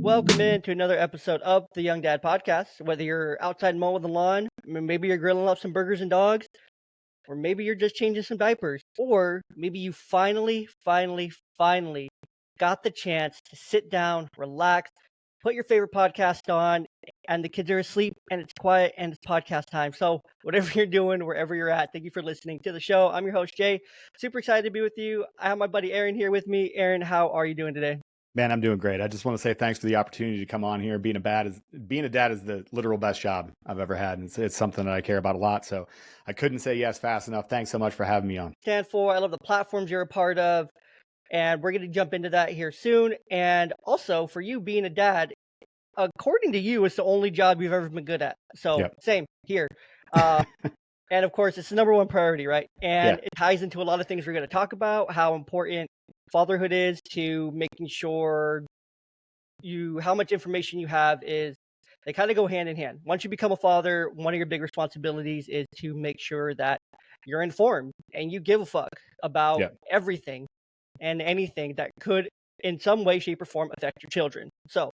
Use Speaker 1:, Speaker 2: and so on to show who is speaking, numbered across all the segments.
Speaker 1: welcome in to another episode of the Young Dad Podcast. Whether you're outside mowing the lawn, maybe you're grilling up some burgers and dogs, or maybe you're just changing some diapers, or maybe you finally got the chance to sit down, relax, put your favorite podcast on, and the kids are asleep, and it's quiet, and it's podcast time. So whatever you're doing, wherever you're at, thank you for listening to the show. I'm your host, Jay. Super excited to be with you. I have my buddy Aaron here with me. Aaron, how are you doing today?
Speaker 2: Man, I'm doing great. I just want to say thanks for the opportunity to come on here. Being a dad is the literal best job I've ever had. And it's something that I care about a lot. So I couldn't say yes fast enough. Thanks so much for having me on.
Speaker 1: Stand for. I love the platforms you're a part of. And we're going to jump into that here soon. And also for you being a dad, according to you, it's the only job you've ever been good at. So Same here. And of course, it's the number one priority, right? And It ties into a lot of things we're going to talk about, how important fatherhood is to making sure how much information you have they kind of go hand in hand. Once you become a father, one of your big responsibilities is to make sure that you're informed and you give a fuck about everything and anything that could in some way, shape, or form affect your children. So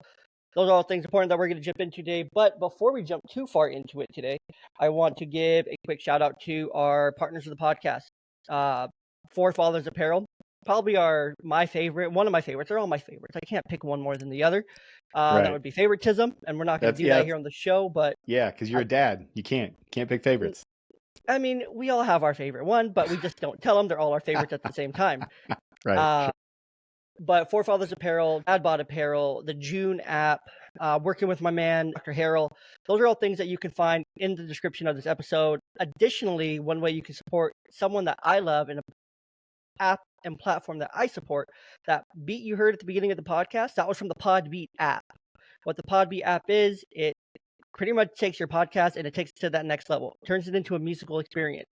Speaker 1: those are all things important that we're going to jump into today. But before we jump too far into it today, I want to give a quick shout out to our partners of the podcast, For Fathers Apparel. Probably my favorite, one of my favorites. They're all my favorites. I can't pick one more than the other. That would be favoritism, and we're not going to do that here on the show. But
Speaker 2: because you're a dad, you can't pick favorites.
Speaker 1: I mean, we all have our favorite one, but we just don't tell them they're all our favorites at the same time.
Speaker 2: Right.
Speaker 1: But For Fathers Apparel, Dadbot Apparel, the June app, working with my man, Dr. Harrell. Those are all things that you can find in the description of this episode. Additionally, one way you can support someone that I love and an app and platform that I support, that beat you heard at the beginning of the podcast, that was from the Podbeat app. What the Podbeat app is, it pretty much takes your podcast and it takes it to that next level. It turns it into a musical experience.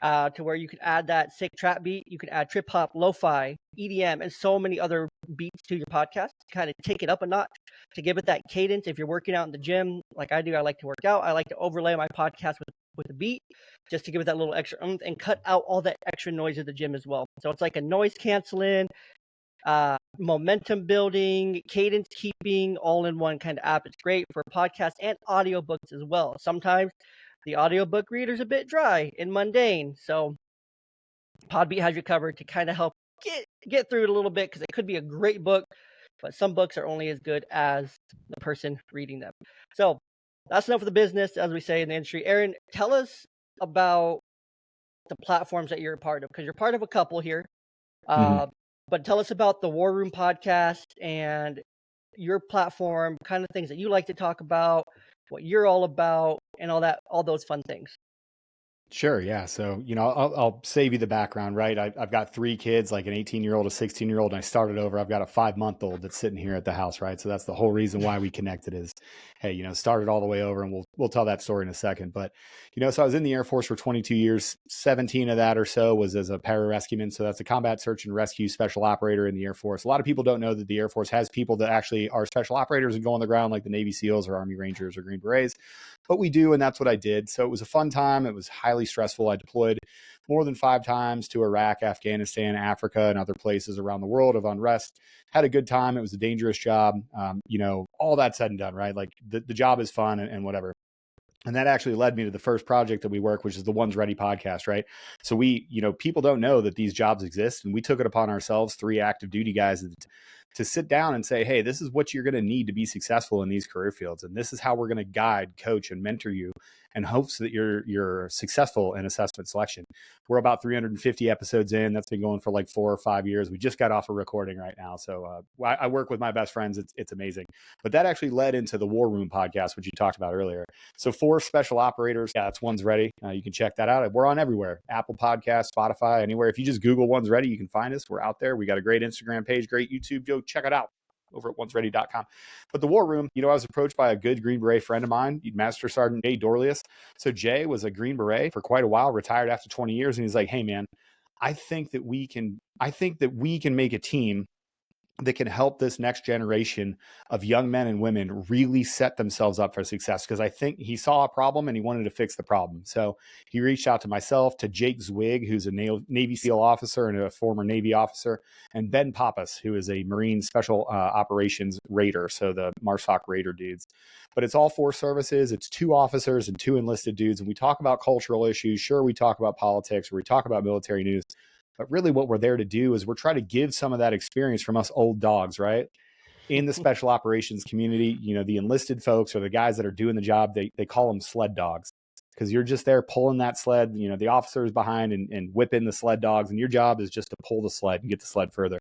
Speaker 1: To where you could add that sick trap beat, you could add trip hop, lo-fi, EDM, and so many other beats to your podcast to kind of take it up a notch, to give it that cadence. If you're working out in the gym, like I do, I like to work out. I like to overlay my podcast with a beat just to give it that little extra and cut out all that extra noise at the gym as well. So it's like a noise canceling, momentum building, cadence keeping, all in one kind of app. It's great for podcasts and audiobooks as well. Sometimes the audiobook reader's a bit dry and mundane, so Podbeat has you covered to kind of help get through it a little bit, because it could be a great book, but some books are only as good as the person reading them. So that's enough of the business, as we say in the industry. Aaron, tell us about the platforms that you're a part of, because you're part of a couple here. But tell us about the War Room podcast and your platform, kind of things that you like to talk about, what you're all about, and all those fun things.
Speaker 2: Sure. Yeah. So, I'll save you the background, right? I've got 3 kids, like an 18-year-old, a 16-year-old, and I started over. I've got a 5-month-old that's sitting here at the house, right? So that's the whole reason why we connected is, hey, started all the way over, and we'll tell that story in a second. But, so I was in the Air Force for 22 years, 17 of that or so was as a pararescueman. So that's a combat search and rescue special operator in the Air Force. A lot of people don't know that the Air Force has people that actually are special operators and go on the ground, like the Navy SEALs or Army Rangers or Green Berets. But we do, and that's what I did. So it was a fun time. It was highly stressful. I deployed more than 5 times to Iraq, Afghanistan, Africa, and other places around the world of unrest. Had a good time. It was a dangerous job. All that said and done, right? Like the job is fun and whatever. And that actually led me to the first project that we work, which is the One's Ready podcast, right? So we, people don't know that these jobs exist, and we took it upon ourselves, 3 active duty guys, to sit down and say, hey, this is what you're going to need to be successful in these career fields. And this is how we're going to guide, coach, and mentor you in hopes that you're successful in assessment selection. We're about 350 episodes in. That's been going for like 4 or 5 years. We just got off a recording right now. So I work with my best friends. It's amazing. But that actually led into the War Room podcast, which you talked about earlier. So 4 special operators. Yeah, that's One's Ready. You can check that out. We're on everywhere. Apple Podcasts, Spotify, anywhere. If you just Google One's Ready, you can find us. We're out there. We got a great Instagram page, great YouTube. Go check it out over at onesready.com. But the War Room, I was approached by a good Green Beret friend of mine, Master Sergeant Jay Dorlius. So Jay was a Green Beret for quite a while, retired after 20 years. And he's like, hey man, I think that we can make a team that can help this next generation of young men and women really set themselves up for success. Because I think he saw a problem and he wanted to fix the problem. So he reached out to myself, to Jake Zwig, who's a Navy SEAL officer and a former Navy officer, and Ben Pappas, who is a Marine Special Operations Raider. So the MARSOC Raider dudes. But it's all 4 services. It's 2 officers and 2 enlisted dudes. And we talk about cultural issues. Sure, we talk about politics, or we talk about military news. But really what we're there to do is we're trying to give some of that experience from us old dogs, right? In the special operations community, the enlisted folks or the guys that are doing the job, they call them sled dogs, because you're just there pulling that sled, the officer is behind and whipping the sled dogs. And your job is just to pull the sled and get the sled further.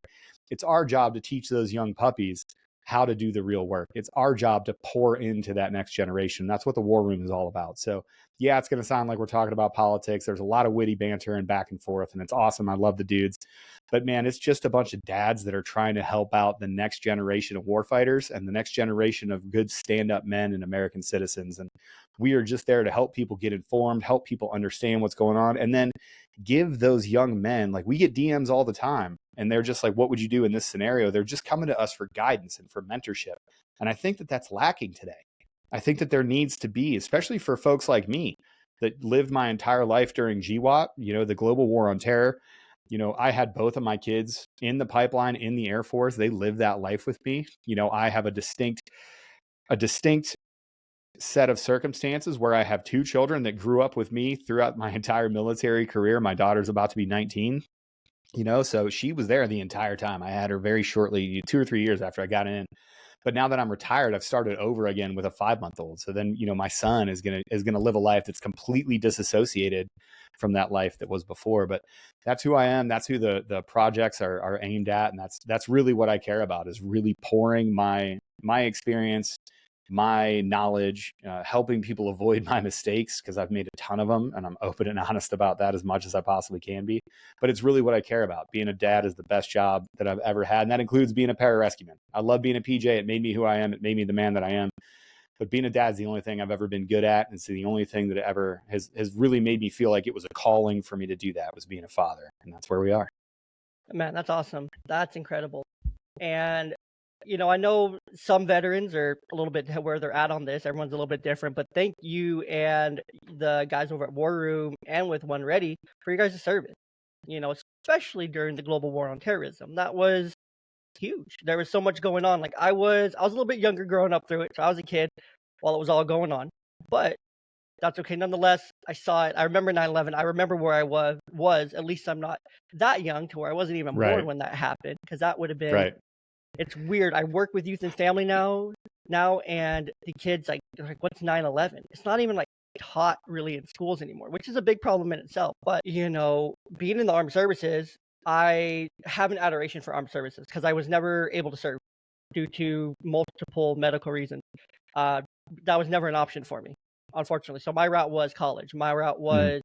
Speaker 2: It's our job to teach those young puppies how to do the real work. It's our job to pour into that next generation. That's what the War Room is all about. So yeah, it's going to sound like we're talking about politics. There's a lot of witty banter and back and forth, and it's awesome. I love the dudes. But man, it's just a bunch of dads that are trying to help out the next generation of warfighters and the next generation of good stand-up men and American citizens. And we are just there to help people get informed, help people understand what's going on, and then give those young men, like, we get DMs all the time, and they're just like, what would you do in this scenario? They're just coming to us for guidance and for mentorship. And I think that that's lacking today. I think that there needs to be, especially for folks like me that lived my entire life during GWOT, the global war on terror. I had both of my kids in the pipeline in the Air Force. They lived that life with me. I have a distinct set of circumstances where I have 2 children that grew up with me throughout my entire military career. My daughter's about to be 19, so she was there the entire time. I had her very shortly, 2 or 3 years after I got in. But now that I'm retired, I've started over again with a 5-month-old. So then, my son is gonna live a life that's completely disassociated from that life that was before. But that's who I am. That's who the projects are aimed at, and that's really what I care about, is really pouring my experience, my knowledge, helping people avoid my mistakes, because I've made a ton of them, and I'm open and honest about that as much as I possibly can be. But it's really what I care about. Being a dad is the best job that I've ever had, and that includes being a pararescueman. I love being a PJ. It made me who I am. It made me the man that I am. But being a dad is the only thing I've ever been good at. And it's the only thing that ever has really made me feel like it was a calling for me to do that, was being a father. And that's where we are.
Speaker 1: Man, that's awesome. That's incredible. And I know some veterans are a little bit where they're at on this. Everyone's a little bit different, but thank you and the guys over at War Room and with One Ready for your guys' service. Especially during the global war on terrorism. That was huge. There was so much going on. Like, I was a little bit younger growing up through it, so I was a kid while it was all going on. But that's okay. Nonetheless, I saw it. I remember 9/11. I remember where I was. At least I'm not that young to where I wasn't even born when that happened, because that would have been.
Speaker 2: Right.
Speaker 1: It's weird. I work with youth and family now, and the kids they're like, what's 9/11? It's not even like taught really in schools anymore, which is a big problem in itself. But being in the armed services, I have an adoration for armed services because I was never able to serve due to multiple medical reasons. That was never an option for me, unfortunately. So my route was college. My route was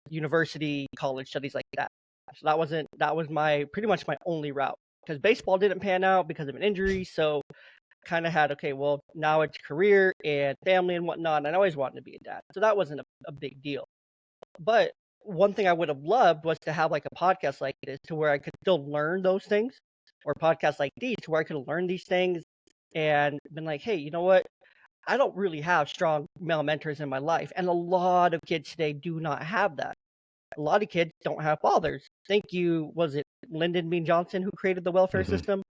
Speaker 1: university, college studies like that. So that was pretty much my only route, because baseball didn't pan out because of an injury. So kind of had, okay, well, now it's career and family and whatnot. And I always wanted to be a dad. So that wasn't a big deal. But one thing I would have loved was to have like a podcast like this to where I could still learn those things, or podcasts like these to where I could learn these things and been like, hey, you know what? I don't really have strong male mentors in my life. And a lot of kids today do not have that. A lot of kids don't have fathers. Thank you. Was it Lyndon B. Johnson who created the welfare system?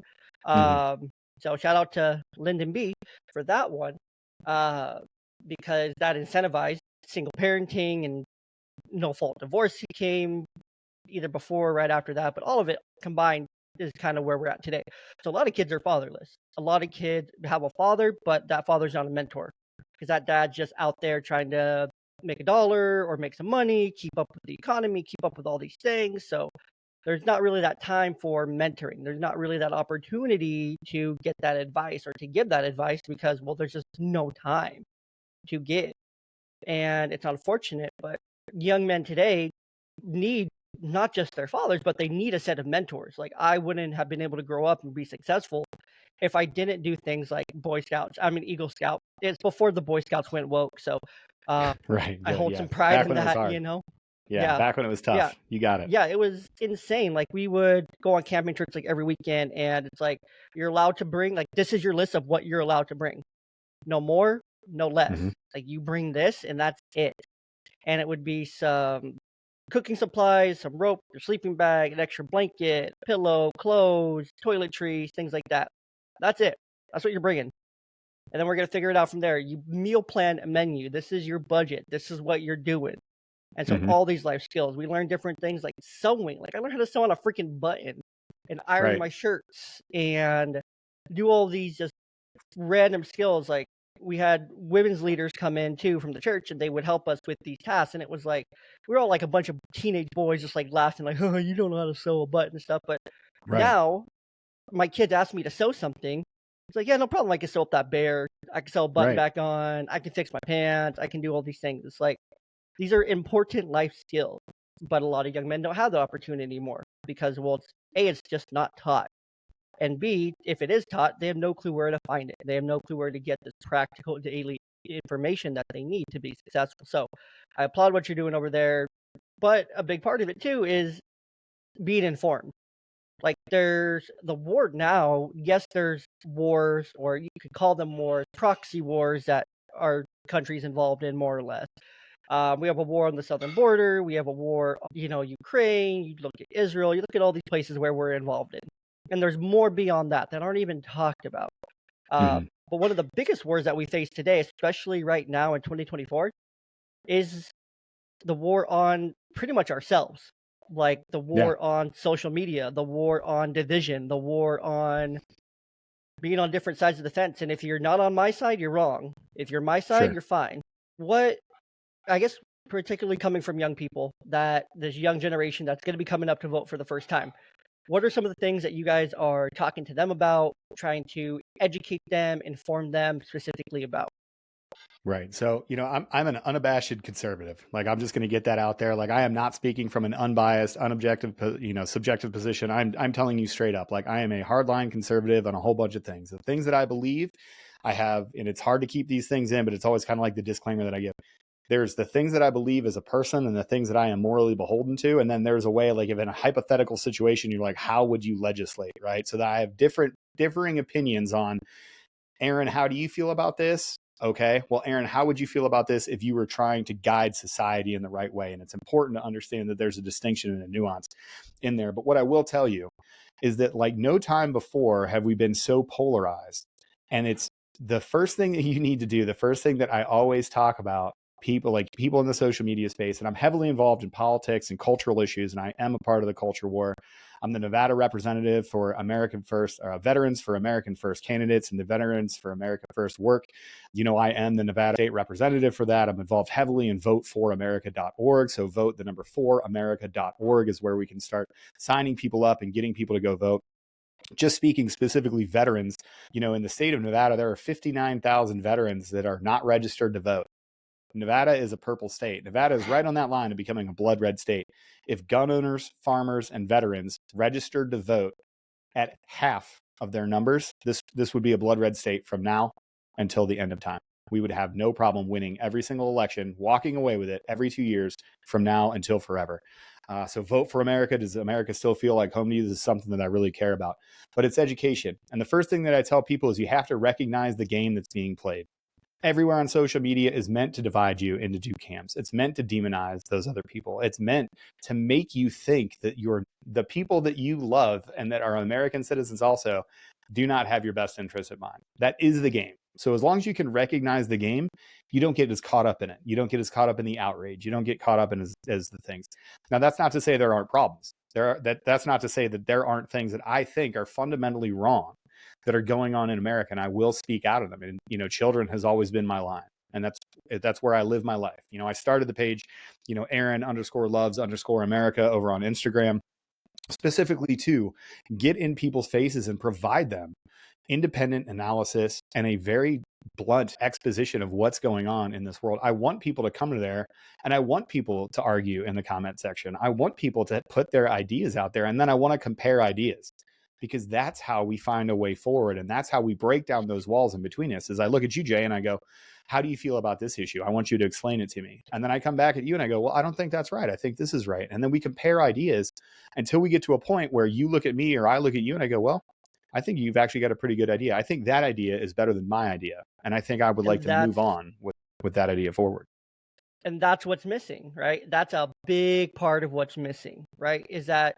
Speaker 1: So shout out to Lyndon B. for that one, because that incentivized single parenting, and no fault divorce came either before or right after that. But all of it combined is kind of where we're at today. So a lot of kids are fatherless. A lot of kids have a father, but that father's not a mentor, because that dad's just out there trying to make a dollar or make some money, keep up with the economy, keep up with all these things. So there's not really that time for mentoring. There's not really that opportunity to get that advice or to give that advice, because, well, there's just no time to give. And it's unfortunate, but young men today need not just their fathers, but they need a set of mentors. Like, I wouldn't have been able to grow up and be successful if I didn't do things like Boy Scouts. I mean, Eagle Scout. It's before the Boy Scouts went woke. So
Speaker 2: Right.
Speaker 1: I hold some pride in that,
Speaker 2: Yeah.
Speaker 1: Yeah.
Speaker 2: Back when it was
Speaker 1: Yeah.
Speaker 2: tough. You got it.
Speaker 1: Yeah, it was insane. Like we would go on camping trips like every weekend, and it's like you're allowed to bring like this is your list of what you're allowed to bring. No more, no less.
Speaker 2: Hmm.
Speaker 1: Like you bring this and that's it. And it would be some cooking supplies, some rope, your sleeping bag, an extra blanket, pillow, clothes, toiletries, things like that. That's it. That's what you're bringing. And then we're gonna figure it out from there. You meal plan a menu. This is your budget. This is what you're doing. And so
Speaker 2: Hmm.
Speaker 1: all these life skills, we learn different things like sewing. Like I learned how to sew on a freaking button and iron
Speaker 2: Right.
Speaker 1: my shirts and do all these just random skills. Like we had women's leaders come in too from the church and they would help us with these tasks. And it was like, we were all like a bunch of teenage boys just like laughing, like, oh, you don't know how to sew a button and stuff. But
Speaker 2: Right.
Speaker 1: now my kids ask me to sew something. It's like, yeah, no problem. I can sew up that bear. I can sew a button
Speaker 2: Right.
Speaker 1: back on. I can fix my pants. I can do all these things. It's like, these are important life skills, but a lot of young men don't have the opportunity anymore because, well, it's just not taught. And B, if it is taught, they have no clue where to find it. They have no clue where to get this practical daily information that they need to be successful. So I applaud what you're doing over there. But a big part of it too is being informed. Like there's the war now. Yes, there's wars, or you could call them wars, proxy wars that our countries involved in more or less. We have a war on the southern border. We have a war, Ukraine. You look at Israel. You look at all these places where we're involved in, and there's more beyond that aren't even talked about. Uh,
Speaker 2: Hmm.
Speaker 1: but one of the biggest wars that we face today, especially right now in 2024, is the war on pretty much ourselves. Like the
Speaker 2: Yeah.
Speaker 1: war on social media, the war on division, the war on being on different sides of the fence. And if you're not on my side, you're wrong. If you're my side,
Speaker 2: Sure.
Speaker 1: you're fine. What I guess particularly coming from young people, that this young generation that's going to be coming up to vote for the first time. What are some of the things that you guys are talking to them about, trying to educate them, inform them specifically about?
Speaker 2: Right. So, I'm an unabashed conservative. Like, I'm just going to get that out there. Like, I am not speaking from an unbiased, unobjective, subjective position. I'm telling you straight up, like, I am a hardline conservative on a whole bunch of things. The things that I believe I have, and it's hard to keep these things in, but it's always kind of like the disclaimer that I give. There's the things that I believe as a person and the things that I am morally beholden to. And then there's a way, like, if in a hypothetical situation, you're like, how would you legislate? Right. So that I have differing opinions on, Aaron, how do you feel about this? Okay, well, Aaron, how would you feel about this if you were trying to guide society in the right way? And it's important to understand that there's a distinction and a nuance in there. But what I will tell you is that, like, no time before have we been so polarized. And it's the first thing that you need to do, the first thing that I always talk about, people in the social media space, and I'm heavily involved in politics and cultural issues, and I am a part of the culture war. I'm the Nevada representative for American First, Veterans for American First candidates and the Veterans for America First work. I am the Nevada state representative for that. I'm involved heavily in voteforamerica.org. So vote the number 4america.org is where we can start signing people up and getting people to go vote. Just speaking specifically veterans, in the state of Nevada, there are 59,000 veterans that are not registered to vote. Nevada is a purple state. Nevada is right on that line of becoming a blood red state. If gun owners, farmers, and veterans registered to vote at half of their numbers, this would be a blood red state from now until the end of time. We would have no problem winning every single election, walking away with it every 2 years from now until forever. So vote for America. Does America still feel like home to you? This is something that I really care about. But it's education. And the first thing that I tell people is you have to recognize the game that's being played. Everywhere on social media is meant to divide you into two camps. It's meant to demonize those other people. It's meant to make you think that the people that you love and that are American citizens also do not have your best interests in mind. That is the game. So as long as you can recognize the game, you don't get as caught up in it. You don't get as caught up in the outrage. You don't get caught up in as the things. Now, that's not to say there aren't problems. That's not to say that there aren't things that I think are fundamentally wrong that are going on in America, and I will speak out of them. And children has always been my line, and that's where I live my life. I started the page, Aaron_loves_America over on Instagram, specifically to get in people's faces and provide them independent analysis and a very blunt exposition of what's going on in this world. I want people to come to there, and I want people to argue in the comment section. I want people to put their ideas out there, and then I want to compare ideas. because that's how we find a way forward. And that's how we break down those walls in between us. As I look at you, Jay, and I go, how do you feel about this issue? I want you to explain it to me. And then I come back at you and I go, well, I don't think that's right. I think this is right. And then we compare ideas until we get to a point where you look at me or I look at you and I go, well, I think you've actually got a pretty good idea. I think that idea is better than my idea. And I think I would like
Speaker 1: And
Speaker 2: to move on with that idea forward.
Speaker 1: And that's what's missing, right? That's a big part of what's missing, right? Is that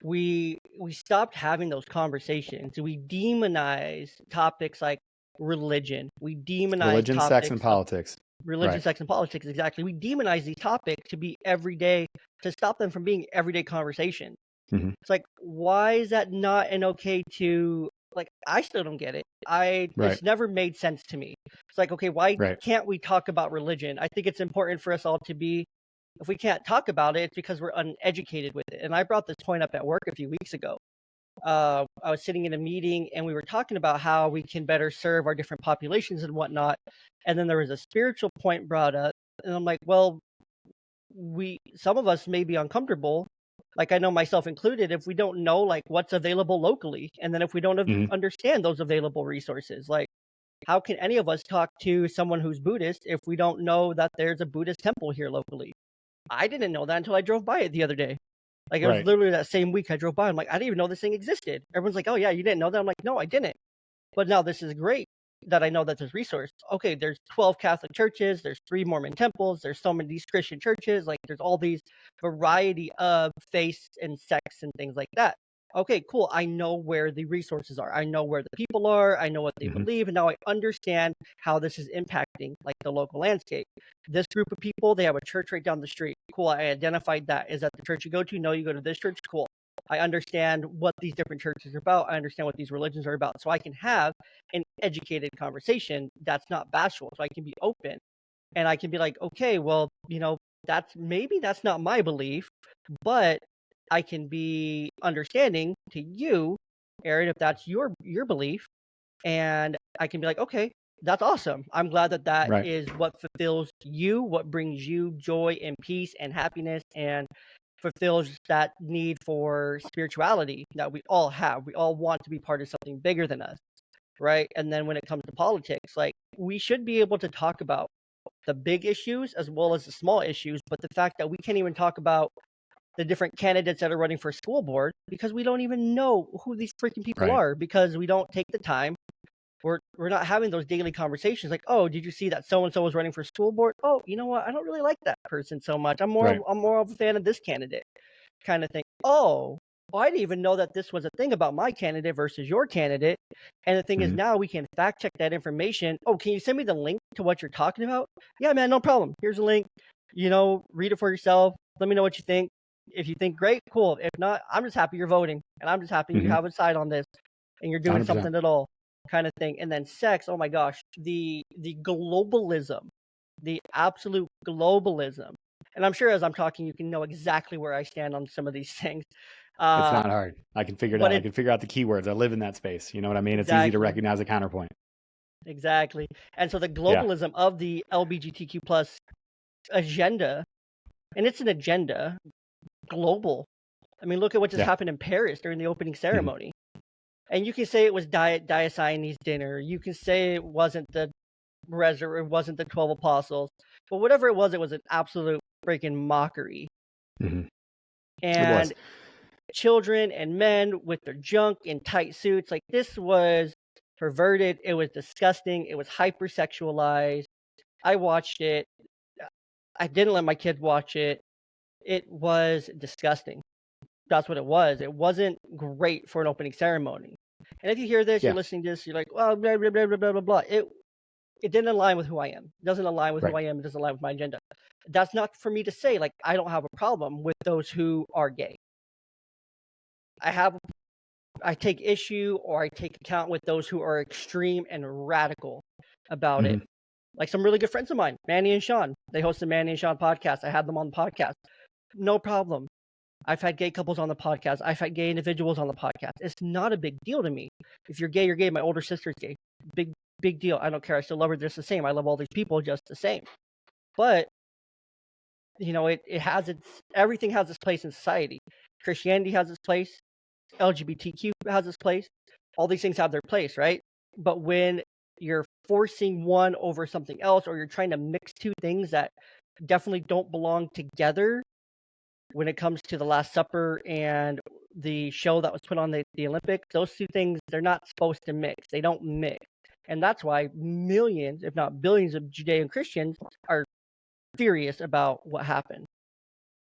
Speaker 1: we stopped having those conversations. We demonize topics like religion. We demonize
Speaker 2: Religion, sex, and
Speaker 1: topics of
Speaker 2: politics.
Speaker 1: religion,
Speaker 2: Right.
Speaker 1: sex, and politics. Exactly. We demonize these topics to be everyday, to stop them from being everyday conversation.
Speaker 2: Mhm.
Speaker 1: It's like, why is that not an okay to, like, I still don't get it.
Speaker 2: Right.
Speaker 1: It's never made sense to me. It's like, okay, why
Speaker 2: Right.
Speaker 1: can't we talk about religion? I think it's important for us all to be, if we can't talk about it, it's because we're uneducated with it. And I brought this point up at work a few weeks ago. I was sitting in a meeting and we were talking about how we can better serve our different populations and whatnot. And then there was a spiritual point brought up. And I'm like, well, some of us may be uncomfortable, like I know myself included, if we don't know like what's available locally, and then if we don't
Speaker 2: Mhm.
Speaker 1: understand those available resources, like how can any of us talk to someone who's Buddhist if we don't know that there's a Buddhist temple here locally? I didn't know that until I drove by it the other day. Like it was
Speaker 2: Right.
Speaker 1: literally that same week I drove by. I'm like, I didn't even know this thing existed. Everyone's like, oh yeah, you didn't know that? I'm like, no, I didn't. But now this is great that I know that there's resource. Okay, there's 12 Catholic churches, there's 3 Mormon temples, there's so many these Christian churches, like there's all these variety of faiths and sects and things like that. Okay, cool. I know where the resources are. I know where the people are. I know what they
Speaker 2: Mhm.
Speaker 1: believe. And now I understand how this is impacting like the local landscape. This group of people, they have a church right down the street. Cool. I identified that. Is that the church you go to? No, you go to this church. Cool. I understand what these different churches are about. I understand what these religions are about. So I can have an educated conversation that's not bashful. So I can be open and I can be like, okay, well, that's not my belief, but I can be understanding to you, Aaron, if that's your belief. And I can be like, okay, that's awesome. I'm glad that that
Speaker 2: Right.
Speaker 1: is what fulfills you, what brings you joy and peace and happiness and fulfills that need for spirituality that we all have. We all want to be part of something bigger than us, right? And then when it comes to politics, like we should be able to talk about the big issues as well as the small issues, but the fact that we can't even talk about the different candidates that are running for school board because we don't even know who these freaking people
Speaker 2: Right.
Speaker 1: are because we don't take the time. We're not having those daily conversations like, oh, did you see that so and so was running for school board? Oh, you know what? I don't really like that person so much. I'm more of a fan of this candidate, kind of thing. Oh, well, I didn't even know that this was a thing about my candidate versus your candidate. And the thing is,
Speaker 2: Mhm.
Speaker 1: now we can fact check that information. Oh, can you send me the link to what you're talking about? Yeah, man, no problem. Here's a link. Read it for yourself. Let me know what you think. If you think great, cool. If not, I'm just happy you're voting, and I'm just happy you
Speaker 2: Mhm.
Speaker 1: have a side on this, and you're doing
Speaker 2: 100%.
Speaker 1: something at all, kind of thing. And then sex. Oh my gosh, the globalism, the absolute globalism. And I'm sure as I'm talking, you can know exactly where I stand on some of these things.
Speaker 2: It's not hard. I can figure it
Speaker 1: But
Speaker 2: out. I can figure out the keywords. I live in that space. You know what I mean? It's easy to
Speaker 1: exactly,
Speaker 2: recognize a counterpoint.
Speaker 1: exactly. And so the
Speaker 2: Yeah.
Speaker 1: globalism of the LGBTQ plus agenda, and it's an agenda, global. I mean, look at what just
Speaker 2: Yeah.
Speaker 1: happened in Paris during the opening
Speaker 2: Mhm.
Speaker 1: ceremony. And you can say it was Dionysus dinner. You can say it wasn't the it wasn't the 12 apostles. But whatever it was an absolute freaking mockery.
Speaker 2: Mhm. It was.
Speaker 1: And children and men with their junk in tight suits, like this was perverted. It was disgusting. It was hypersexualized. I watched it. I didn't let my kids watch it. It was disgusting. That's what it was. It wasn't great for an opening ceremony. And if you hear this,
Speaker 2: Yeah.
Speaker 1: you're listening to this, you're like, well, blah, blah, blah, blah, blah, blah, blah. It didn't align with who I am. It doesn't align with who
Speaker 2: Right.
Speaker 1: I am. It doesn't align with my agenda. That's not for me to say, like, I don't have a problem with those who are gay. I take issue or I take account with those who are extreme and radical about it.
Speaker 2: Mhm.
Speaker 1: Like some really good friends of mine, Manny and Sean. They host the Manny and Sean podcast. I had them on the podcast. No problem. I've had gay couples on the podcast. I've had gay individuals on the podcast. It's not a big deal to me. If you're gay, you're gay. My older sister's gay. Big deal. I don't care. I still love her just the same. I love all these people just the same. But it has everything has its place in society. Christianity has its place. LGBTQ has its place. All these things have their place, right? But when you're forcing one over something else, or you're trying to mix two things that definitely don't belong together, when it comes to the Last Supper and the show that was put on the Olympics, those two things, they're not supposed to mix. They don't mix. And that's why millions, if not billions, of Judean Christians are furious about what happened.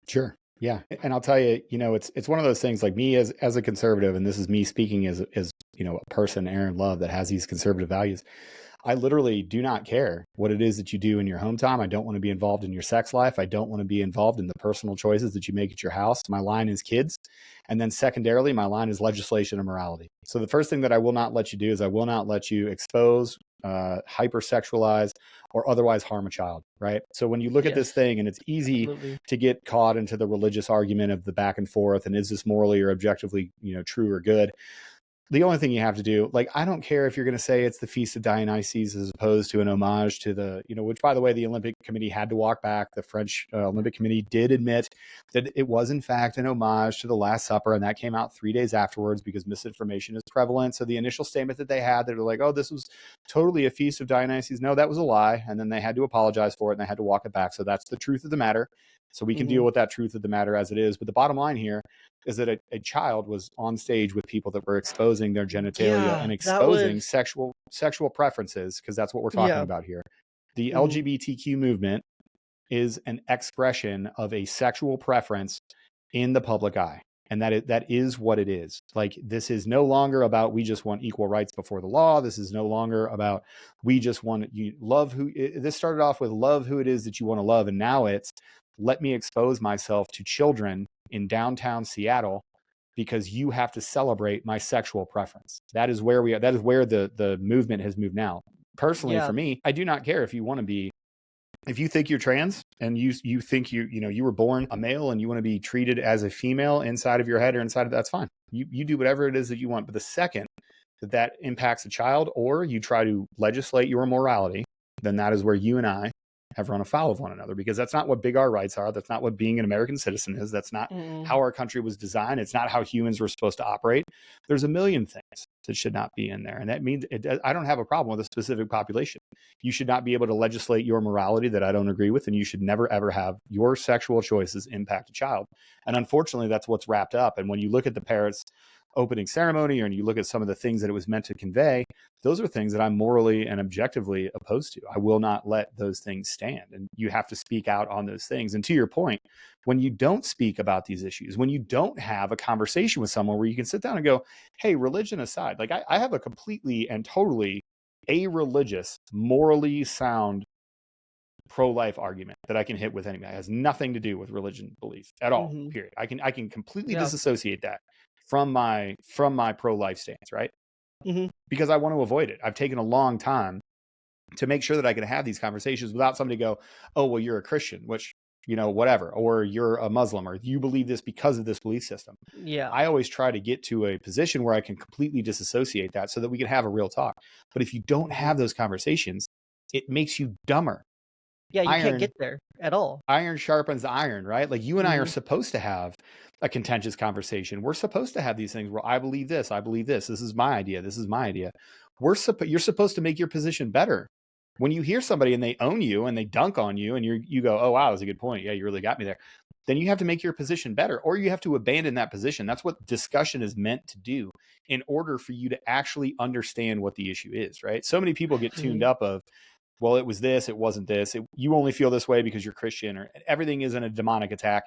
Speaker 2: Sure. Yeah. And I'll tell you, it's one of those things, like me as a conservative, and this is me speaking as a person, Aaron Love, that has these conservative values. I literally do not care what it is that you do in your home time. I don't want to be involved in your sex life. I don't want to be involved in the personal choices that you make at your house. My line is kids. And then secondarily, my line is legislation and morality. So the first thing that I will not let you do is I will not let you expose, hypersexualize, or otherwise harm a child, right? So when you look at this
Speaker 1: Yes,
Speaker 2: thing, and it's easy
Speaker 1: absolutely.
Speaker 2: to get caught into the religious argument of the back and forth, and is this morally or objectively, true or good? The only thing you have to do, like, I don't care if you're going to say it's the Feast of Dionysus as opposed to an homage to the, which, by the way, the Olympic Committee had to walk back. The French Olympic Committee did admit that it was, in fact, an homage to the Last Supper. And that came out 3 days afterwards because misinformation is prevalent. So the initial statement that they had, they were like, oh, this was totally a Feast of Dionysus. No, that was a lie. And then they had to apologize for it and they had to walk it back. So that's the truth of the matter. So we can deal with that truth of the matter as it is. But the bottom line here is that a child was on stage with people that were exposing their genitalia
Speaker 1: Yeah,
Speaker 2: and
Speaker 1: that
Speaker 2: exposing
Speaker 1: was,
Speaker 2: sexual preferences, because that's what we're talking
Speaker 1: yeah.
Speaker 2: about here. The
Speaker 1: hmm
Speaker 2: LGBTQ movement is an expression of a sexual preference in the public eye. And that is what it is. Like, this is no longer about we just want equal rights before the law. This is no longer about we just want you love who. This started off with love who it is that you want to love, and now it's let me expose myself to children in downtown Seattle because you have to celebrate my sexual preference. That is where we are. That is where the movement has moved now. Personally,
Speaker 1: Yeah.
Speaker 2: for me, I do not care if you want to be, if you think you're trans and you think you were born a male and you want to be treated as a female inside of your head or inside of, that's fine. You do whatever it is that you want. But the second that impacts a child, or you try to legislate your morality, then that is where you and I have run afoul of one another, because that's not what big R rights are. That's not what being an American citizen is. That's not
Speaker 1: Mm-mm.
Speaker 2: how our country was designed. It's not how humans were supposed to operate. There's a million things that should not be in there. And that means I don't have a problem with a specific population. You should not be able to legislate your morality that I don't agree with. And you should never, ever have your sexual choices impact a child. And unfortunately, that's what's wrapped up. And when you look at the parents' opening ceremony, and you look at some of the things that it was meant to convey, those are things that I'm morally and objectively opposed to. I will not let those things stand. And you have to speak out on those things. And to your point, when you don't speak about these issues, when you don't have a conversation with someone where you can sit down and go, hey, religion aside, like I have a completely and totally a-religious, morally sound pro-life argument that I can hit with anybody. It has nothing to do with religion belief at all,
Speaker 1: hmm
Speaker 2: period. I can completely
Speaker 1: Yeah.
Speaker 2: disassociate that from my pro-life stance, right?
Speaker 1: hmm
Speaker 2: Because I want to avoid it. I've taken a long time to make sure that I can have these conversations without somebody go, oh, well, you're a Christian, which, whatever, or you're a Muslim, or you believe this because of this belief system.
Speaker 1: Yeah.
Speaker 2: I always try to get to a position where I can completely disassociate that so that we can have a real talk. But if you don't
Speaker 1: hmm
Speaker 2: have those conversations, it makes you dumber.
Speaker 1: Yeah, you can't
Speaker 2: Iron
Speaker 1: get there at all.
Speaker 2: iron sharpens iron, right? Like, you and I are
Speaker 1: hmm
Speaker 2: supposed to have a contentious conversation. We're supposed to have these things where I believe this, I believe this. This is my idea. This is my idea. You're supposed to make your position better. When you hear somebody and they own you and they dunk on you and you go, oh, wow, that's a good point. Yeah, you really got me there. Then you have to make your position better, or you have to abandon that position. That's what discussion is meant to do in order for you to actually understand what the issue is, right? So many people get tuned
Speaker 1: hmm
Speaker 2: up of, well, it was this, it wasn't this. You only feel this way because you're Christian, or everything isn't a demonic attack.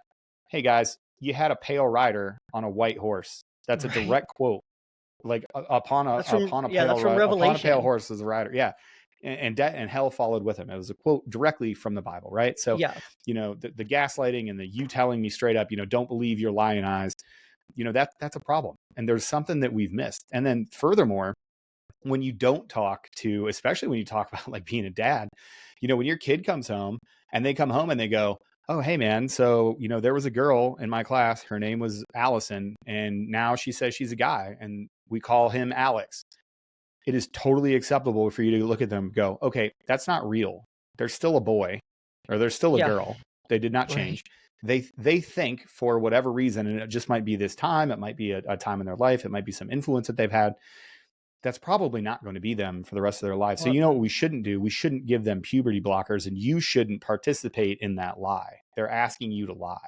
Speaker 2: Hey, guys, you had a pale rider on a white horse. That's a
Speaker 1: Right.
Speaker 2: direct quote. Like, upon a
Speaker 1: That's from
Speaker 2: pale
Speaker 1: Revelation.
Speaker 2: horse is a rider. Yeah. And hell followed with him. It was a quote directly from the Bible, right? So,
Speaker 1: Yeah.
Speaker 2: the gaslighting and the you telling me straight up, don't believe your lying eyes, that's a problem. And there's something that we've missed. And then furthermore, when you don't talk to, especially when you talk about like being a dad, when your kid comes home and they come home and they go, oh, hey man, so, there was a girl in my class, her name was Allison, and now she says she's a guy and we call him Alex. It is totally acceptable for you to look at them and go, okay, that's not real. They're still a boy, or they're still a
Speaker 1: Yeah.
Speaker 2: girl. They did not
Speaker 1: Right.
Speaker 2: change. They think for whatever reason, and it just might be this time, it might be a time in their life, it might be some influence that they've had, that's probably not going to be them for the rest of their life. So
Speaker 1: Well,
Speaker 2: you know what we shouldn't do? We shouldn't give them puberty blockers, and you shouldn't participate in that lie. They're asking you to lie.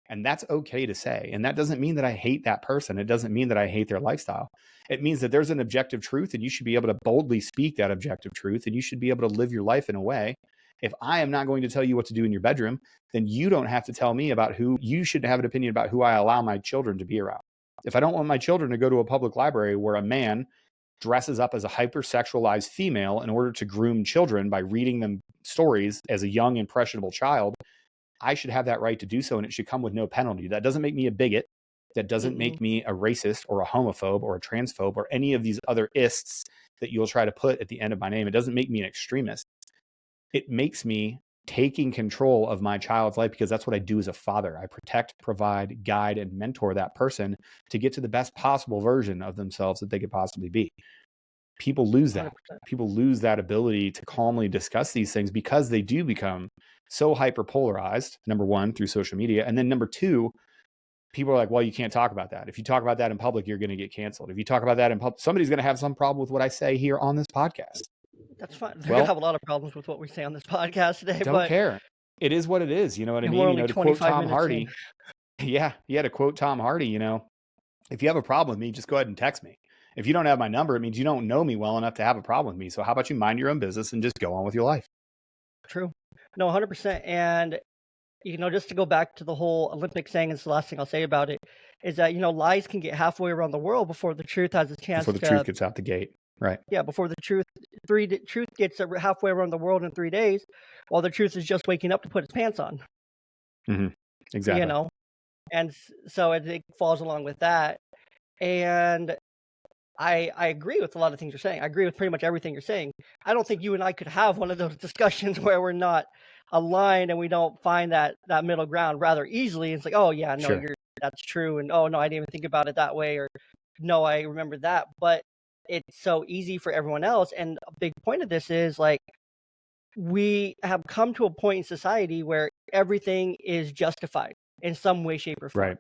Speaker 2: And that's okay to say. And that doesn't mean that I hate that person. It doesn't mean that I hate their lifestyle. It means that there's an objective truth, and you should be able to boldly speak that objective truth, and you should be able to live your life in a way. If I am not going to tell you what to do in your bedroom, then you don't have to tell me about who you should have an opinion about who I allow my children to be around. If I don't want my children to go to a public library where a man dresses up as a hypersexualized female in order to groom children by reading them stories as a young, impressionable child, I should have that right to do so, and it should come with no penalty. That doesn't make me a bigot. That doesn't make me a racist or a homophobe or a transphobe or any of these other ists that you'll try to put at the end of my name. It doesn't make me an extremist. It makes me taking control of my child's life, because that's what I do as a father. I protect, provide, guide, and mentor that person to get to the best possible version of themselves that they could possibly be. People lose that.
Speaker 1: 100%.
Speaker 2: People lose that ability to calmly discuss these things because they do become so hyperpolarized, number one, through social media. And then number two, people are like, well, you can't talk about that. If you talk about that in public, you're going to get canceled. If you talk about that in public, somebody's going to have some problem with what I say here on this podcast.
Speaker 1: That's fine. They're going to have a lot of problems with what we say on this podcast today.
Speaker 2: Don't care. It is what it is. You know what I mean?
Speaker 1: We're only
Speaker 2: to quote
Speaker 1: 25
Speaker 2: Tom
Speaker 1: minutes
Speaker 2: Hardy. Yeah. To quote Tom Hardy, if you have a problem with me, just go ahead and text me. If you don't have my number, it means you don't know me well enough to have a problem with me. So how about you mind your own business and just go on with your life?
Speaker 1: True. No, 100%. And, just to go back to the whole Olympic saying, it's the last thing I'll say about it, is that, lies can get halfway around the world before the truth has a chance
Speaker 2: Before the truth gets out the gate. Right.
Speaker 1: Yeah, before the truth gets halfway around the world in 3 days, while the truth is just waking up to put its pants on.
Speaker 2: Mm-hmm. Exactly.
Speaker 1: And so it falls along with that. And I agree with a lot of things you're saying. I agree with pretty much everything you're saying. I don't think you and I could have one of those discussions where we're not aligned and we don't find that middle ground rather easily. It's like, oh yeah, no,
Speaker 2: Sure.
Speaker 1: that's true, and oh no, I didn't even think about it that way, or no, I remember that. But it's so easy for everyone else. And a big point of this is like, we have come to a point in society where everything is justified in some way, shape, or form.
Speaker 2: Right.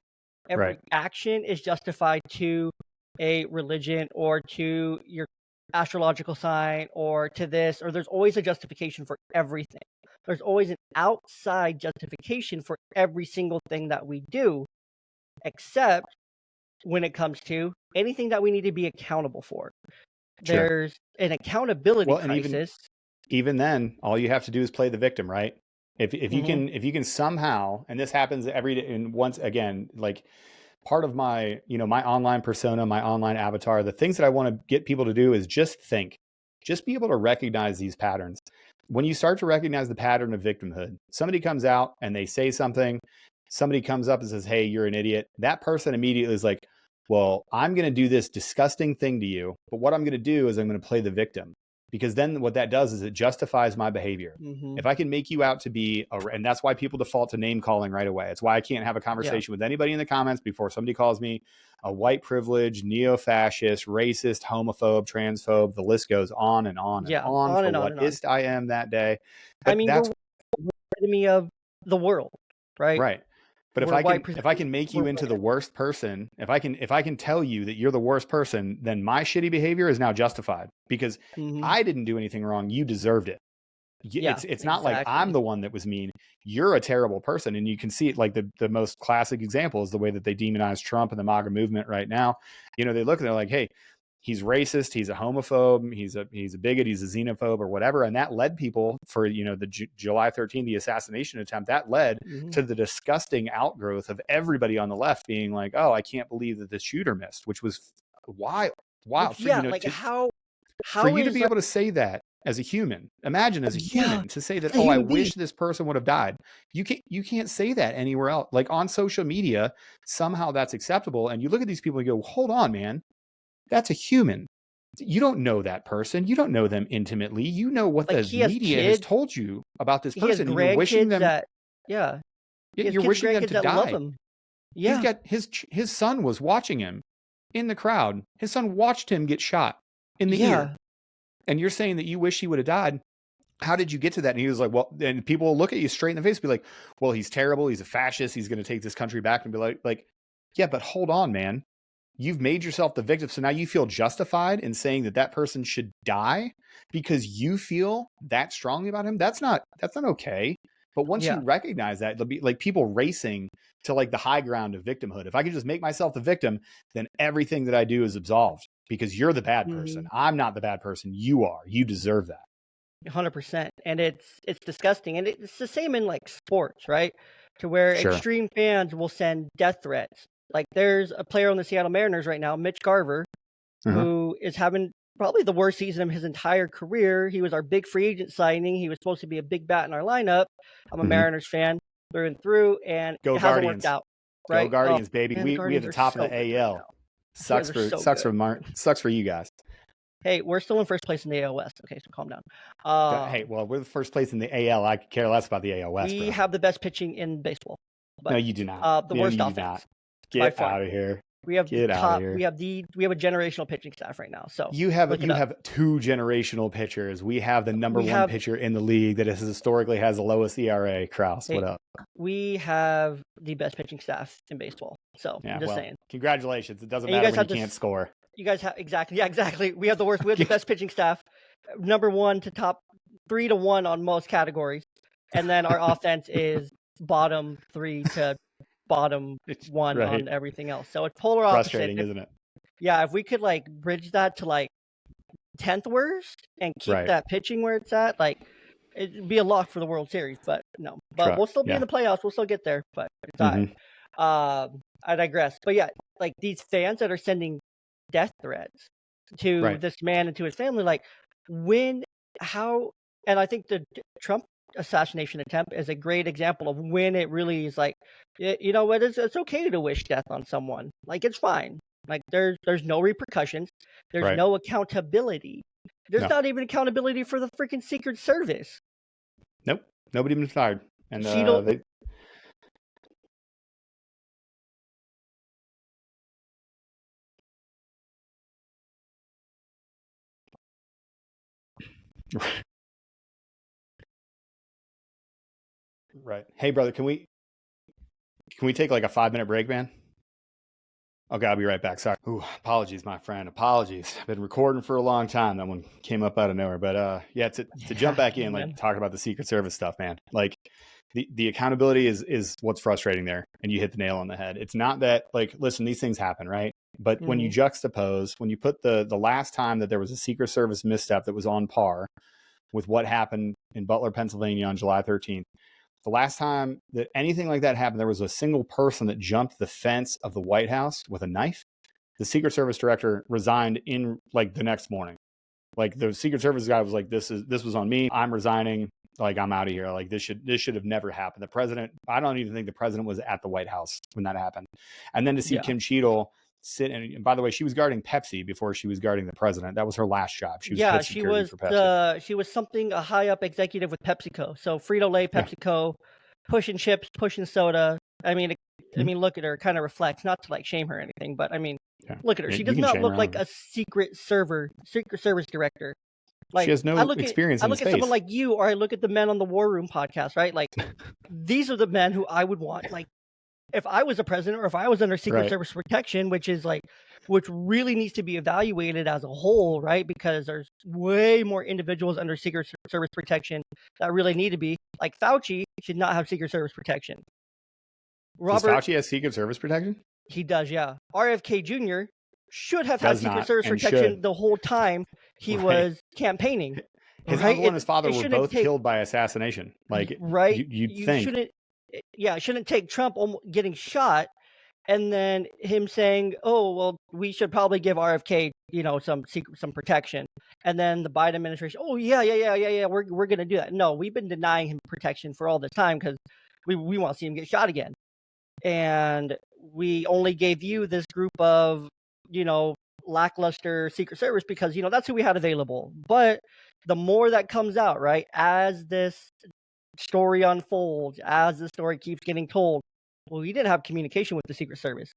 Speaker 1: Every action is justified to a religion or to your astrological sign or to this, or there's always a justification for everything. There's always an outside justification for every single thing that we do, except when it comes to anything that we need to be accountable for.
Speaker 2: Sure.
Speaker 1: There's an accountability crisis.
Speaker 2: And even then, all you have to do is play the victim, right? If you can somehow, and this happens every day, and once again, like part of my, my online persona, my online avatar, the things that I want to get people to do is just think, just be able to recognize these patterns. When you start to recognize the pattern of victimhood, somebody comes out and they say something, somebody comes up and says, hey, you're an idiot. That person immediately is like, well, I'm going to do this disgusting thing to you, but what I'm going to do is I'm going to play the victim. Because then what that does is it justifies my behavior. If I can make you out to be, and that's why people default to name calling right away. It's why I can't have a conversation with anybody in the comments before somebody calls me a white privilege, neo-fascist, racist, homophobe, transphobe. The list goes on and on and on for what ist I am that day. But
Speaker 1: that's we're the enemy of the world, right?
Speaker 2: Right. But if I can make you into the worst person, if I can tell you that you're the worst person, then my shitty behavior is now justified because I didn't do anything wrong. You deserved it. It's not like I'm the one that was mean. You're a terrible person. And you can see it, like the most classic example is the way that they demonize Trump and the MAGA movement right now. They look and they're like, hey, he's racist, he's a homophobe, he's a bigot, he's a xenophobe or whatever. And that led people for, the July 13th, the assassination attempt, that led to the disgusting outgrowth of everybody on the left being like, oh, I can't believe that the shooter missed, which was wild. For you to be able to say that as a human, imagine as a human to say that, oh, I wish this person would have died. You can't say that anywhere else. Like on social media, somehow that's acceptable. And you look at these people and go, hold on, man. That's a human. You don't know that person. You don't know them intimately. You know what the media has told you about this person. You're wishing them. You're wishing them to die. Yeah. He's got his son was watching him in the crowd. His son watched him get shot in the ear. And you're saying that you wish he would have died. how did you get to that? And he was like, well, and people will look at you straight in the face and be like, well, he's terrible. He's a fascist. He's going to take this country back, and be like, yeah, but hold on, man. You've made yourself the victim. So now you feel justified in saying that that person should die because you feel that strongly about him. That's not okay. But once
Speaker 1: Yeah.
Speaker 2: you recognize that, it'll be like people racing to like the high ground of victimhood. If I can just make myself the victim, then everything that I do is absolved because you're the bad person. I'm not the bad person. You are. You deserve that.
Speaker 1: 100%. And it's disgusting. And it's the same in like sports, right? To where
Speaker 2: Sure.
Speaker 1: extreme fans will send death threats. Like there's a player on the Seattle Mariners right now, Mitch Garver, who is having probably the worst season of his entire career. He was our big free agent signing. He was supposed to be a big bat in our lineup. I'm a Mariners fan through and through, and
Speaker 2: Go
Speaker 1: it hasn't
Speaker 2: Guardians.
Speaker 1: worked out. Right?
Speaker 2: Go Guardians, baby.
Speaker 1: Man,
Speaker 2: We have the top of the AL.
Speaker 1: Right
Speaker 2: sucks for you guys.
Speaker 1: Hey, we're still in first place in the AL West. Okay, so calm down.
Speaker 2: Hey, well, we're the first place in the AL. I could care less about the AL West.
Speaker 1: We have the best pitching in baseball.
Speaker 2: No, you do not.
Speaker 1: The worst offense.
Speaker 2: Get out of here.
Speaker 1: We have the top. We have a generational pitching staff right now. So
Speaker 2: you have two generational pitchers. We have the number one pitcher in the league that has historically has the lowest ERA. Kraus, what up?
Speaker 1: We have the best pitching staff in baseball. So I'm just saying.
Speaker 2: Congratulations. It doesn't matter when you can't score.
Speaker 1: You guys have exactly. We have the worst. We have the best pitching staff, number one to top 3 to 1 on most categories, and then our offense is bottom 3 to bottom 1 on everything else. So it's polar opposite.
Speaker 2: Frustrating, isn't it?
Speaker 1: Yeah, if we could like bridge that to like 10th worst and keep that pitching where it's at, like it'd be a lock for the World Series. But no, we'll still be in the playoffs. We'll still get there. But it's all right. I digress. But yeah, like these fans that are sending death threats to this man and to his family, like how, and I think the Trump assassination attempt is a great example of when it really is like, you know what, it's okay to wish death on someone. Like it's fine. Like there's no repercussions. There's no accountability. There's not even accountability for the freaking Secret Service.
Speaker 2: Nope. Nobody even fired. And Right. Hey, brother, can we take like a 5-minute break, man? Okay, I'll be right back. Sorry. Ooh, apologies, my friend. Apologies. I've been recording for a long time. That one came up out of nowhere. But to jump back in, like talk about the Secret Service stuff, man. Like the accountability is what's frustrating there. And you hit the nail on the head. It's not that, like, listen, these things happen, right? But when you juxtapose, when you put the last time that there was a Secret Service misstep that was on par with what happened in Butler, Pennsylvania on July 13th, the last time that anything like that happened, there was a single person that jumped the fence of the White House with a knife. The Secret Service director resigned in like the next morning. Like the Secret Service guy was like, this was on me. I'm resigning. Like, I'm out of here. Like this should have never happened. The president, I don't even think the president was at the White House when that happened. And then to see Kim Cheadle sit, and by the way, she was guarding Pepsi before she was guarding the president. That was her last job. She was for Pepsi.
Speaker 1: She was a high up executive with PepsiCo. So Frito-Lay, PepsiCo, pushing chips, pushing soda. I mean, look at her. It kind of reflects, not to like shame her or anything, but I mean, look at her. She does not look like a Secret Service director. Like,
Speaker 2: she has no experience.
Speaker 1: I look at someone like you, or I look at the Men on the War Room podcast, right? Like, these are the men who I would want. Like, if I was a president or if I was under Secret Service protection, which really needs to be evaluated as a whole, right? Because there's way more individuals under Secret Service protection that really need to be. Like Fauci should not have Secret Service protection.
Speaker 2: Does Fauci has Secret Service protection?
Speaker 1: He does, yeah. RFK Jr. should have had Secret Service protection the whole time he was campaigning.
Speaker 2: His uncle and his father were both killed by assassination. Like, you'd think.
Speaker 1: It shouldn't take Trump getting shot and then him saying, "Oh, well, we should probably give RFK, some protection." And then the Biden administration, "Oh, yeah, we're going to do that." No, we've been denying him protection for all this time because we want to see him get shot again. And we only gave you this group of, lackluster Secret Service because, that's who we had available. But the more that comes out, right, as this story unfolds, as the story keeps getting told, well, we didn't have communication with the Secret Service.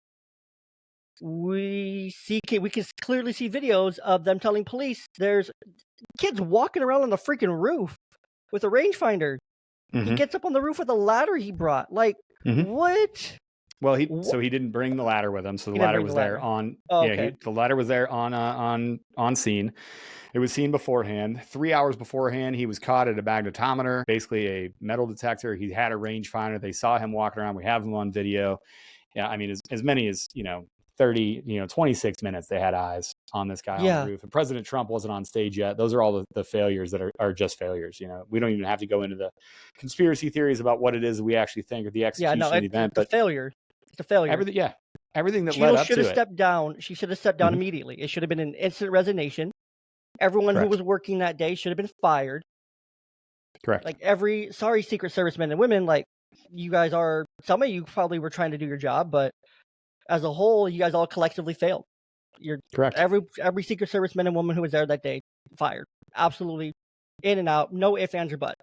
Speaker 1: We can clearly see videos of them telling police there's kids walking around on the freaking roof. with a rangefinder. He gets up on the roof with a ladder he brought. Like, what?
Speaker 2: Well, he didn't bring the ladder with him, so the ladder was there on.
Speaker 1: Oh, okay.
Speaker 2: The ladder was there on scene. It was seen beforehand. 3 hours beforehand, he was caught at a magnetometer, basically a metal detector. He had a rangefinder. They saw him walking around. We have him on video. Yeah, I mean, as many as 30, 26 minutes they had eyes on this guy on the roof. And President Trump wasn't on stage yet. Those are all the failures that are just failures. We don't even have to go into the conspiracy theories about what it is we actually think or the execution of the event.
Speaker 1: But failure. It's a failure.
Speaker 2: Everything that led up to it.
Speaker 1: Should have stepped down. She should have stepped down immediately. It should have been an instant resignation. Everyone who was working that day should have been fired.
Speaker 2: Correct.
Speaker 1: Like sorry, Secret Service men and women, like you guys are, some of you probably were trying to do your job, but as a whole, you guys all collectively failed. You're correct. Every Secret Service man and woman who was there that day, fired. Absolutely in and out. No ifs, ands, or buts.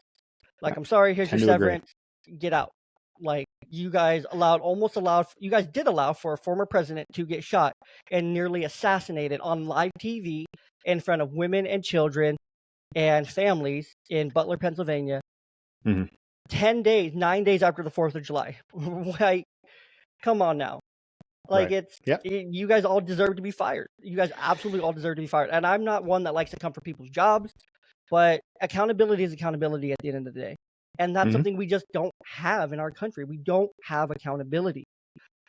Speaker 1: Like, I'm sorry, here's your severance. Get out. Like, you guys did allow for a former president to get shot and nearly assassinated on live TV in front of women and children and families in Butler, Pennsylvania. 9 days after the 4th of July. Like, come on now. Like, you guys all deserve to be fired. You guys absolutely all deserve to be fired. And I'm not one that likes to come for people's jobs, but accountability is accountability at the end of the day. And that's something we just don't have in our country. We don't have accountability.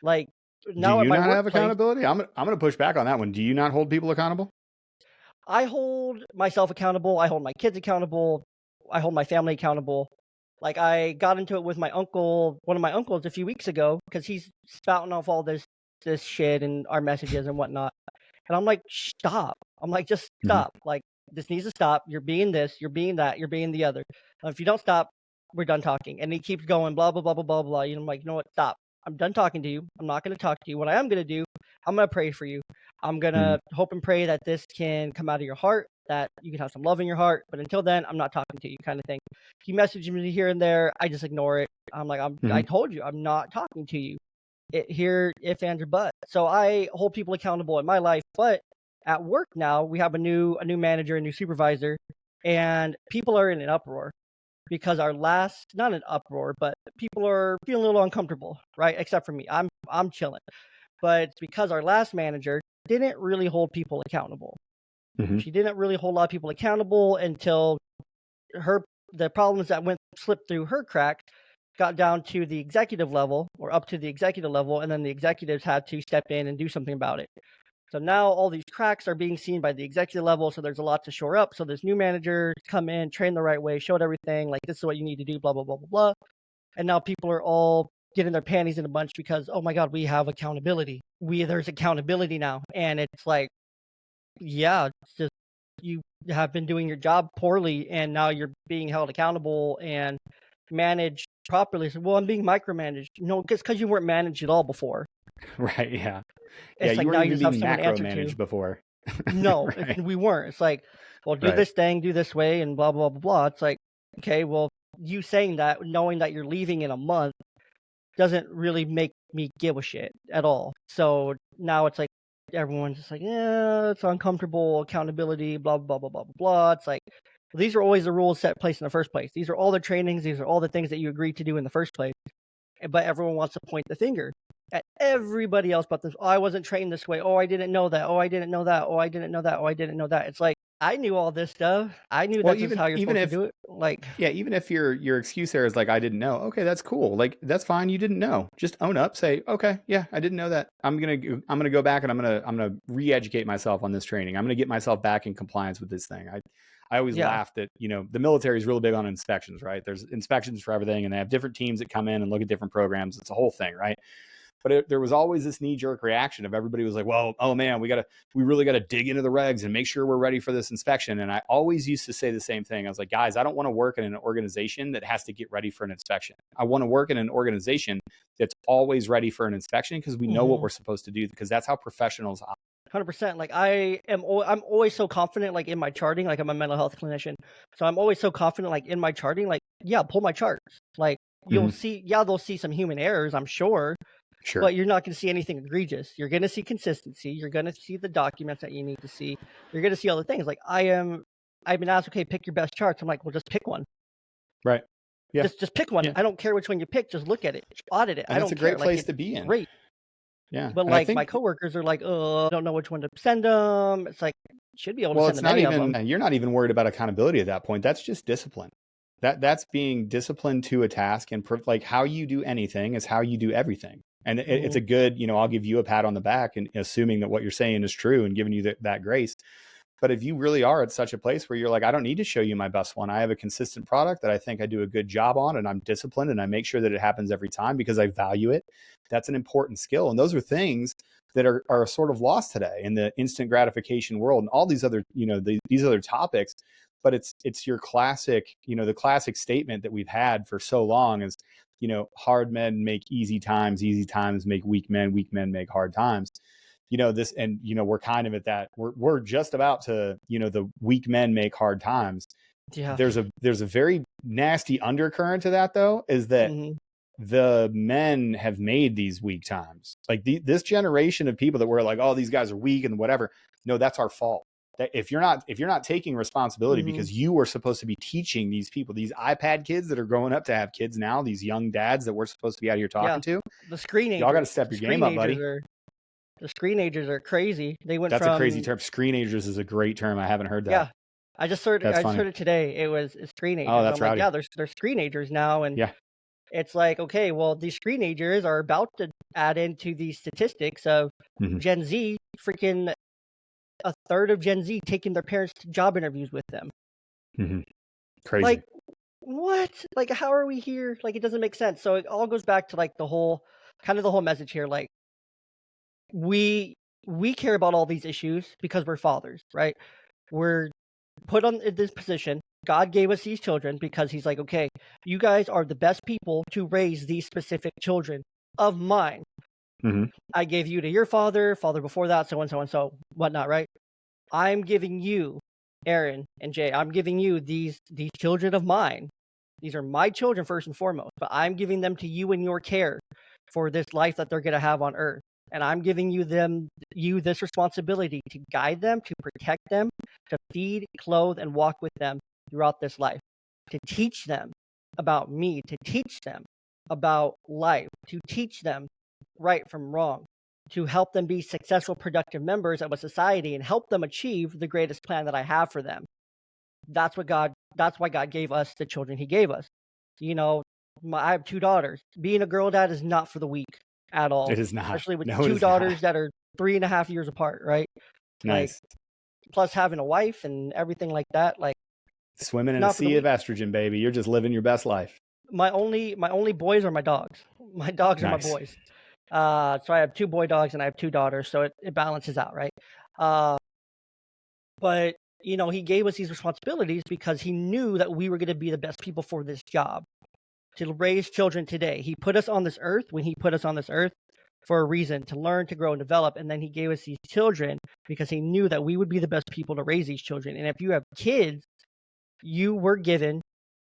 Speaker 1: Like, now
Speaker 2: do you not have accountability? I'm going to push back on that one. Do you not hold people accountable?
Speaker 1: I hold myself accountable. I hold my kids accountable. I hold my family accountable. Like, I got into it with one of my uncles a few weeks ago, because he's spouting off all this shit and our messages and whatnot. And I'm like, stop. I'm like, just stop. Like, this needs to stop. You're being this, you're being that, you're being the other. If you don't stop, we're done talking. And he keeps going, blah, blah, blah, blah, blah, blah. I'm like, you know what? Stop. I'm done talking to you. I'm not going to talk to you. What I am going to do, I'm going to pray for you. I'm going to hope and pray that this can come out of your heart, that you can have some love in your heart. But until then, I'm not talking to you, kind of thing. He messages me here and there. I just ignore it. I'm like, I told you, I'm not talking to you. Here, if, and, or but. So I hold people accountable in my life. But at work now, we have a new manager, a new supervisor, and people are in an uproar. Because not an uproar, but people are feeling a little uncomfortable, right? Except for me, I'm chilling. But it's because our last manager didn't really hold people accountable. She didn't really hold a lot of people accountable until the problems that slipped through her cracks got down to the executive level, or up to the executive level, and then the executives had to step in and do something about it. So now all these cracks are being seen by the executive level, so there's a lot to shore up. So this new manager come in, trained the right way, showed everything, like, this is what you need to do, blah, blah, blah, blah, blah. And now people are all getting their panties in a bunch because, oh my God, we have accountability. There's accountability now. And it's like, yeah, it's just, you have been doing your job poorly, and now you're being held accountable and managed properly. So, well, I'm being micromanaged. No, because you weren't managed at all before.
Speaker 2: Right, yeah.
Speaker 1: It's like,
Speaker 2: you
Speaker 1: now
Speaker 2: weren't
Speaker 1: you
Speaker 2: even
Speaker 1: just
Speaker 2: being
Speaker 1: have someone to answer
Speaker 2: macromanaged
Speaker 1: to.
Speaker 2: before.
Speaker 1: No,
Speaker 2: Right.
Speaker 1: we weren't. It's like, well, do this thing, do this way, and blah, blah, blah, blah. It's like, okay, well, you saying that, knowing that you're leaving in a month, doesn't really make me give a shit at all. So now it's like, everyone's just like, yeah, it's uncomfortable, accountability, blah, blah, blah, blah, blah, blah. It's like, these are always the rules set in place in the first place. These are all the trainings. These are all the things that you agreed to do in the first place. But everyone wants to point the finger at everybody else but this. Oh, I wasn't trained this way. Oh, I didn't know that. Oh, I didn't know that. Oh, I didn't know that. Oh, I didn't know that. It's like, I knew all this stuff. I knew that's just how you're supposed to do it. Like,
Speaker 2: yeah, even if your excuse there is like, I didn't know. Okay, that's cool. Like, that's fine. You didn't know. Just own up. Say, okay, yeah, I didn't know that. I'm gonna go back and I'm gonna re-educate myself on this training. I'm gonna get myself back in compliance with this thing. I always laugh that, the military is really big on inspections, right? There's inspections for everything, and they have different teams that come in and look at different programs. It's a whole thing, right? But there was always this knee-jerk reaction of everybody was like, well, oh man, we really got to dig into the regs and make sure we're ready for this inspection. And I always used to say the same thing. I was like, guys, I don't want to work in an organization that has to get ready for an inspection. I want to work in an organization that's always ready for an inspection, because we know what we're supposed to do, because that's how professionals operate.
Speaker 1: 100%. Like, I'm always so confident, like, in my charting. Like, I'm a mental health clinician, so I'm always so confident, like, in my charting. Like, yeah, pull my charts. Like, you'll see, they'll see some human errors, I'm sure.
Speaker 2: Sure.
Speaker 1: But you're not going to see anything egregious. You're going to see consistency. You're going to see the documents that you need to see. You're going to see all the things. Like, I've been asked, okay, pick your best charts. I'm like, well, just pick one.
Speaker 2: Right. Yeah.
Speaker 1: Just pick one.
Speaker 2: Yeah.
Speaker 1: I don't care which one you pick. Just look at it, audit it.
Speaker 2: And
Speaker 1: I
Speaker 2: it's a
Speaker 1: don't care.
Speaker 2: great
Speaker 1: Like,
Speaker 2: place
Speaker 1: it's
Speaker 2: to be in.
Speaker 1: great.
Speaker 2: Yeah.
Speaker 1: But
Speaker 2: And I
Speaker 1: like my
Speaker 2: think,
Speaker 1: coworkers are like, oh, I don't know which one to send them. It's like, should be able to
Speaker 2: well,
Speaker 1: send
Speaker 2: it's
Speaker 1: them
Speaker 2: not
Speaker 1: any of them.
Speaker 2: even, you're not even worried about accountability at that point. That's just discipline. That's being disciplined to a task, and like how you do anything is how you do everything. And it's a good, I'll give you a pat on the back and assuming that what you're saying is true and giving you that grace. But if you really are at such a place where you're like, I don't need to show you my best one. I have a consistent product that I think I do a good job on, and I'm disciplined and I make sure that it happens every time because I value it. That's an important skill. And those are things that are sort of lost today in the instant gratification world and all these other, these other topics. But it's your classic, the classic statement that we've had for so long is, hard men make easy times make weak men make hard times. This, and, we're kind of at that, we're just about to, the weak men make hard times.
Speaker 1: Yeah.
Speaker 2: There's a very nasty undercurrent to that, though, is that the men have made these weak times. Like this generation of people that were like, oh, these guys are weak and whatever. No, that's our fault. That if you're not taking responsibility because you were supposed to be teaching these people, these iPad kids that are growing up to have kids now, these young dads that we're supposed to be out here talking to,
Speaker 1: the screenagers,
Speaker 2: y'all got to step your game up, buddy.
Speaker 1: The screenagers are crazy. They went
Speaker 2: That's
Speaker 1: from,
Speaker 2: a crazy term. Screenagers is a great term. I haven't heard that.
Speaker 1: Yeah, I just heard it today. It's screenagers.
Speaker 2: Oh, that's
Speaker 1: I'm
Speaker 2: rowdy.
Speaker 1: like, yeah, they're screenagers now, and
Speaker 2: yeah,
Speaker 1: it's like, okay, well, these screenagers are about to add into the statistics of Gen Z. Freaking a third of Gen Z taking their parents to job interviews with them.
Speaker 2: Crazy.
Speaker 1: Like, what? Like, how are we here? Like, it doesn't make sense. So it all goes back to like the whole message here. Like, we care about all these issues because we're fathers, right? We're put on this position. God gave us these children because he's like, okay, you guys are the best people to raise these specific children of mine. I gave you to your father before that, so and so and so, whatnot, right? I'm giving you, Aaron and Jay, I'm giving you these children of mine. These are my children first and foremost, but I'm giving them to you in your care for this life that they're going to have on earth. And I'm giving you this responsibility to guide them, to protect them, to feed, clothe, and walk with them throughout this life, to teach them about me, to teach them about life, to teach them right from wrong, to help them be successful, productive members of a society and help them achieve the greatest plan that I have for them. That's why God gave us the children he gave us. I have 2 daughters. Being a girl dad is not for the weak at all.
Speaker 2: It is not.
Speaker 1: Especially with 2 daughters that are 3.5 years apart, right?
Speaker 2: Nice.
Speaker 1: Like, plus having a wife and everything like that. Like,
Speaker 2: swimming in a sea of estrogen, baby. You're just living your best life.
Speaker 1: My only boys are my dogs. My dogs are my boys. So I have 2 boy dogs and I have 2 daughters, so it balances out, right? But he gave us these responsibilities because he knew that we were going to be the best people for this job, to raise children today. He put us on this earth for a reason, to learn, to grow, and develop. And then he gave us these children because he knew that we would be the best people to raise these children. And if you have kids, you were given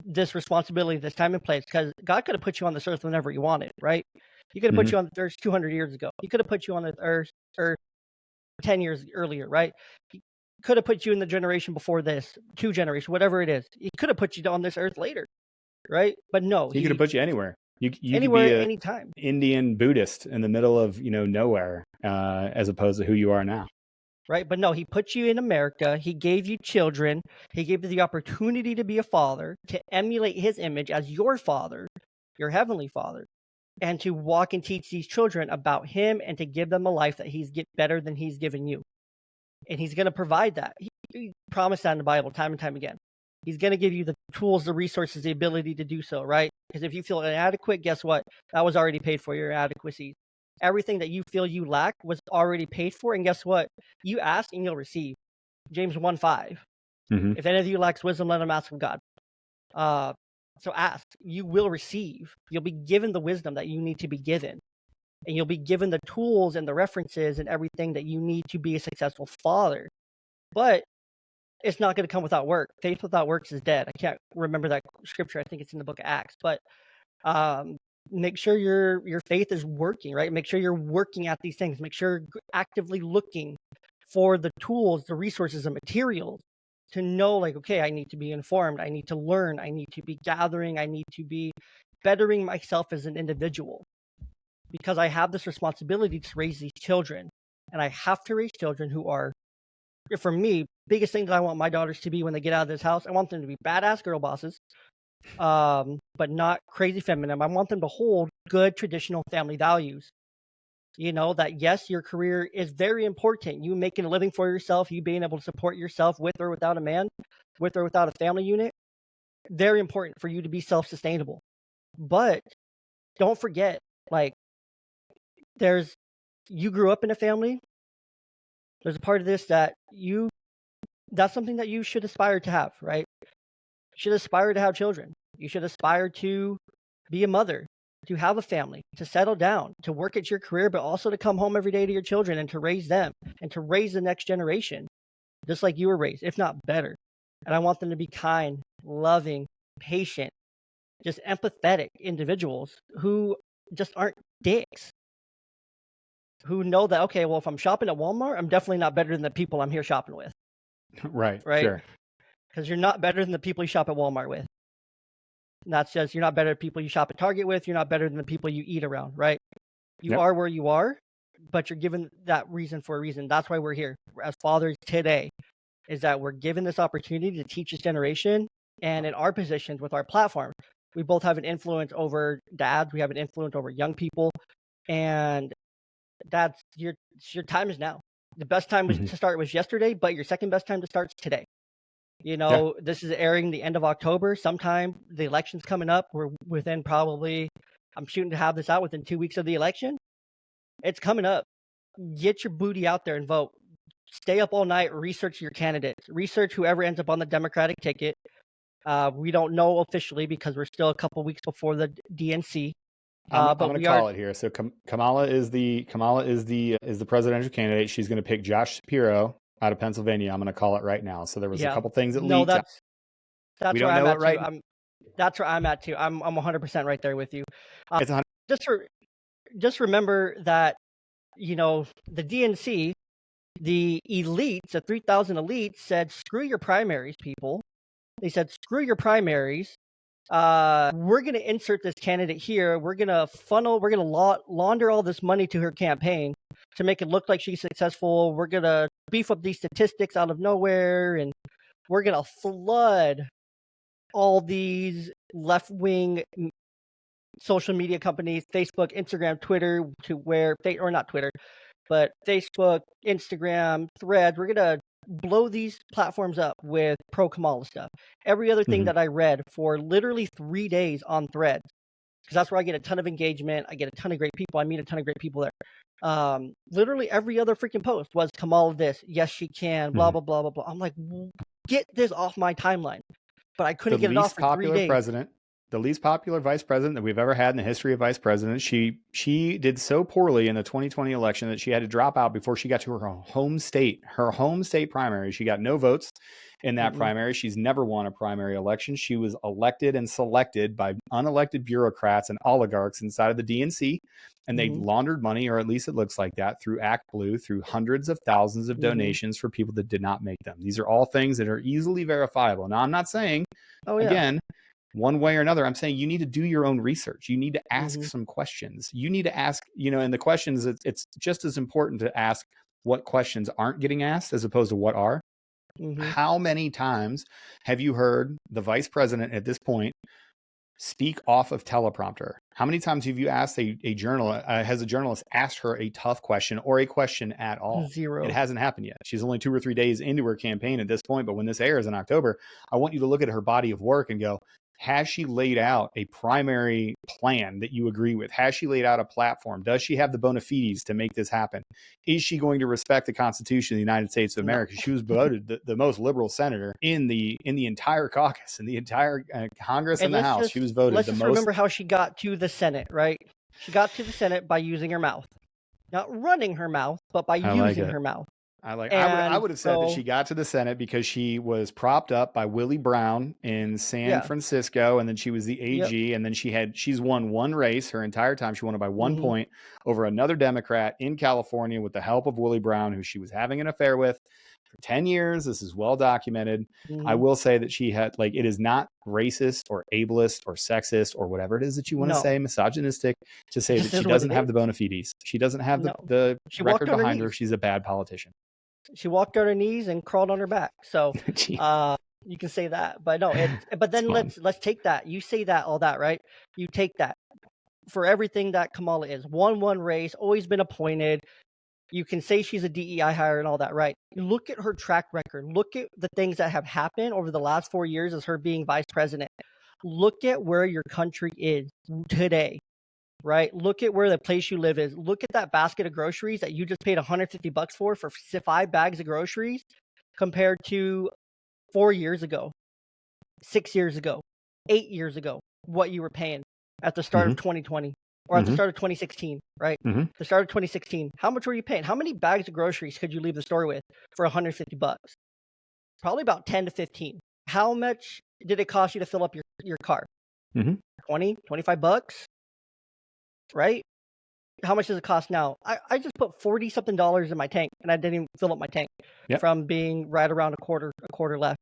Speaker 1: this responsibility, this time and place, because God could have put you on this earth whenever he wanted, right? He could have put you on the earth 200 years ago. He could have put you on the earth 10 years earlier, right? He could have put you in the generation before this, 2 generations, whatever it is. He could have put you on this earth later, right? But no.
Speaker 2: He could have put you anywhere. You
Speaker 1: anywhere,
Speaker 2: could be
Speaker 1: anytime.
Speaker 2: Indian Buddhist in the middle of, nowhere, as opposed to who you are now.
Speaker 1: Right. But no, he put you in America. He gave you children. He gave you the opportunity to be a father, to emulate his image as your father, your heavenly father, and to walk and teach these children about him and to give them a life that he's better than he's given you. And he's going to provide that. He promised that in the Bible time and time again. He's going to give you the tools, the resources, the ability to do so, right? Because if you feel inadequate, guess what? That was already paid for, your inadequacies. Everything that you feel you lack was already paid for. And guess what? You ask and you'll receive. James 1:5. If any of you lacks wisdom, let him ask of God. So ask. You will receive. You'll be given the wisdom that you need to be given. And you'll be given the tools and the references and everything that you need to be a successful father. But it's not going to come without work. Faith without works is dead. I can't remember that scripture. I think it's in the book of Acts. But make sure your faith is working, right? Make sure you're working at these things. Make sure you're actively looking for the tools, the resources, and materials to know, like, okay, I need to be informed, I need to learn, I need to be gathering, I need to be bettering myself as an individual, because I have this responsibility to raise these children. And I have to raise children who are, for me, biggest thing that I want my daughters to be when they get out of this house, I want them to be badass girl bosses, but not crazy feminine. I want them to hold good traditional family values. That yes, your career is very important. You making a living for yourself, you being able to support yourself with or without a man, with or without a family unit, very important for you to be self-sustainable. But don't forget, like, you grew up in a family. There's a part of this that's something that you should aspire to have, right? You should aspire to have children. You should aspire to be a mother, to have a family, to settle down, to work at your career, but also to come home every day to your children and to raise them and to raise the next generation, just like you were raised, if not better. And I want them to be kind, loving, patient, just empathetic individuals who just aren't dicks, who know that, okay, well, if I'm shopping at Walmart, I'm definitely not better than the people I'm here shopping with.
Speaker 2: Right.
Speaker 1: Right.
Speaker 2: Sure.
Speaker 1: Because you're not better than the people you shop at Walmart with. And that's just, you're not better than people you shop at Target with. You're not better than the people you eat around, right? You
Speaker 2: Yep.
Speaker 1: are where you are, but you're given that reason for a reason. That's why we're here as fathers today, is that we're given this opportunity to teach this generation. And in our positions with our platform, we both have an influence over dads. We have an influence over young people. And that's your time is now. The best time to start was yesterday, but your second best time to start is today. This is airing the end of October. Sometime the election's coming up. We're within I'm shooting to have this out within 2 weeks of the election. It's coming up. Get your booty out there and vote. Stay up all night, research your candidates, research whoever ends up on the Democratic ticket. We don't know officially because we're still a couple weeks before the DNC.
Speaker 2: I'm going to call it here. So Kamala is the presidential candidate. She's going to pick Josh Shapiro out of Pennsylvania. I'm going to call it right now. So there was a couple things that leaked.
Speaker 1: That's
Speaker 2: we
Speaker 1: where
Speaker 2: don't
Speaker 1: I'm
Speaker 2: know
Speaker 1: at
Speaker 2: it right.
Speaker 1: That's where I'm at too. I'm 100% right there with you.
Speaker 2: It's 100.
Speaker 1: Just remember that the DNC, the elites, the 3,000 elites said, "Screw your primaries, people." They said, "Screw your primaries. We're going to insert this candidate here. We're going to launder all this money to her campaign to make it look like she's successful. We're going to beef up these statistics out of nowhere, and we're going to flood all these left-wing social media companies, Facebook, Instagram, Twitter, or not Twitter, but Facebook, Instagram, Threads. We're going to blow these platforms up with pro-Kamala stuff." Every other thing that I read for literally 3 days on Threads, because that's where I get a ton of engagement. I get a ton of great people. I meet a ton of great people there. Literally every other freaking post was Kamala this, yes, she can, blah, blah, blah, blah, blah. I'm like, get this off my timeline. But I couldn't get it off for 3 days.
Speaker 2: The least popular vice president that we've ever had in the history of vice presidents. She did so poorly in the 2020 election that she had to drop out before she got to her home state primary. She got no votes in that primary. She's never won a primary election. She was elected and selected by unelected bureaucrats and oligarchs inside of the DNC. And they laundered money, or at least it looks like that, through Act Blue, through hundreds of thousands of donations for people that did not make them. These are all things that are easily verifiable. Now, I'm not saying, again, one way or another, I'm saying you need to do your own research. You need to ask some questions. You need to ask, and the questions, it's just as important to ask what questions aren't getting asked as opposed to what are. How many times have you heard the vice president at this point speak off of teleprompter? How many times have you asked a journalist, has a journalist asked her a tough question or a question at all?
Speaker 1: Zero.
Speaker 2: It hasn't happened yet. She's only 2 or 3 days into her campaign at this point. But when this airs in October, I want you to look at her body of work and go, has she laid out a primary plan that you agree with? Has she laid out a platform? Does she have the bona fides to make this happen? Is she going to respect the Constitution of the United States of America? She was voted the most liberal senator in the entire caucus, in the entire Congress and the House. She was voted
Speaker 1: let's
Speaker 2: the
Speaker 1: just
Speaker 2: most.
Speaker 1: Remember how she got to the Senate, right? She got to the Senate by using her mouth. Not running her mouth, but by using her mouth.
Speaker 2: I would have said that she got to the Senate because she was propped up by Willie Brown in San Francisco, and then she was the AG, and then she's won one race her entire time. She won it by 1 point over another Democrat in California with the help of Willie Brown, who she was having an affair with for 10 years. This is well documented. I
Speaker 1: Mhm.
Speaker 2: will say that she had, like, it is not racist or ableist or sexist or whatever it is that you want to
Speaker 1: No,
Speaker 2: say, misogynistic, to
Speaker 1: it
Speaker 2: say that
Speaker 1: just
Speaker 2: she
Speaker 1: is what
Speaker 2: doesn't
Speaker 1: it
Speaker 2: have
Speaker 1: is.
Speaker 2: the bona fides. She doesn't have
Speaker 1: No,
Speaker 2: the
Speaker 1: she walked
Speaker 2: record
Speaker 1: on her
Speaker 2: behind her.
Speaker 1: knees.
Speaker 2: She's a bad politician.
Speaker 1: She walked on her knees and crawled on her back. So,
Speaker 2: Gee,
Speaker 1: you can say that, but no, but
Speaker 2: it's
Speaker 1: then
Speaker 2: fun.
Speaker 1: let's take that. You say that, all that, right? You take that for everything that Kamala is. One race, always been appointed. You can say she's a DEI hire and all that, right? Look at her track record. Look at the things that have happened over the last 4 years as her being vice president. Look at where your country is today, right? Look at where the place you live is. Look at that basket of groceries that you just paid $150 for 5 bags of groceries compared to 4 years ago, 6 years ago, 8 years ago, what you were paying at the start
Speaker 2: Mm-hmm.
Speaker 1: of 2020 or at the
Speaker 2: Mm-hmm.
Speaker 1: start of 2016, right?
Speaker 2: Mm-hmm.
Speaker 1: The start of 2016. How much were you paying? How many bags of groceries could you leave the store with for $150? Probably about 10 to 15. How much did it cost you to fill up your car?
Speaker 2: Mm-hmm.
Speaker 1: 20, $25, right? How much does it cost now? I just put 40 something dollars in my tank and I didn't even fill up my tank
Speaker 2: Yep.
Speaker 1: from being right around a quarter left.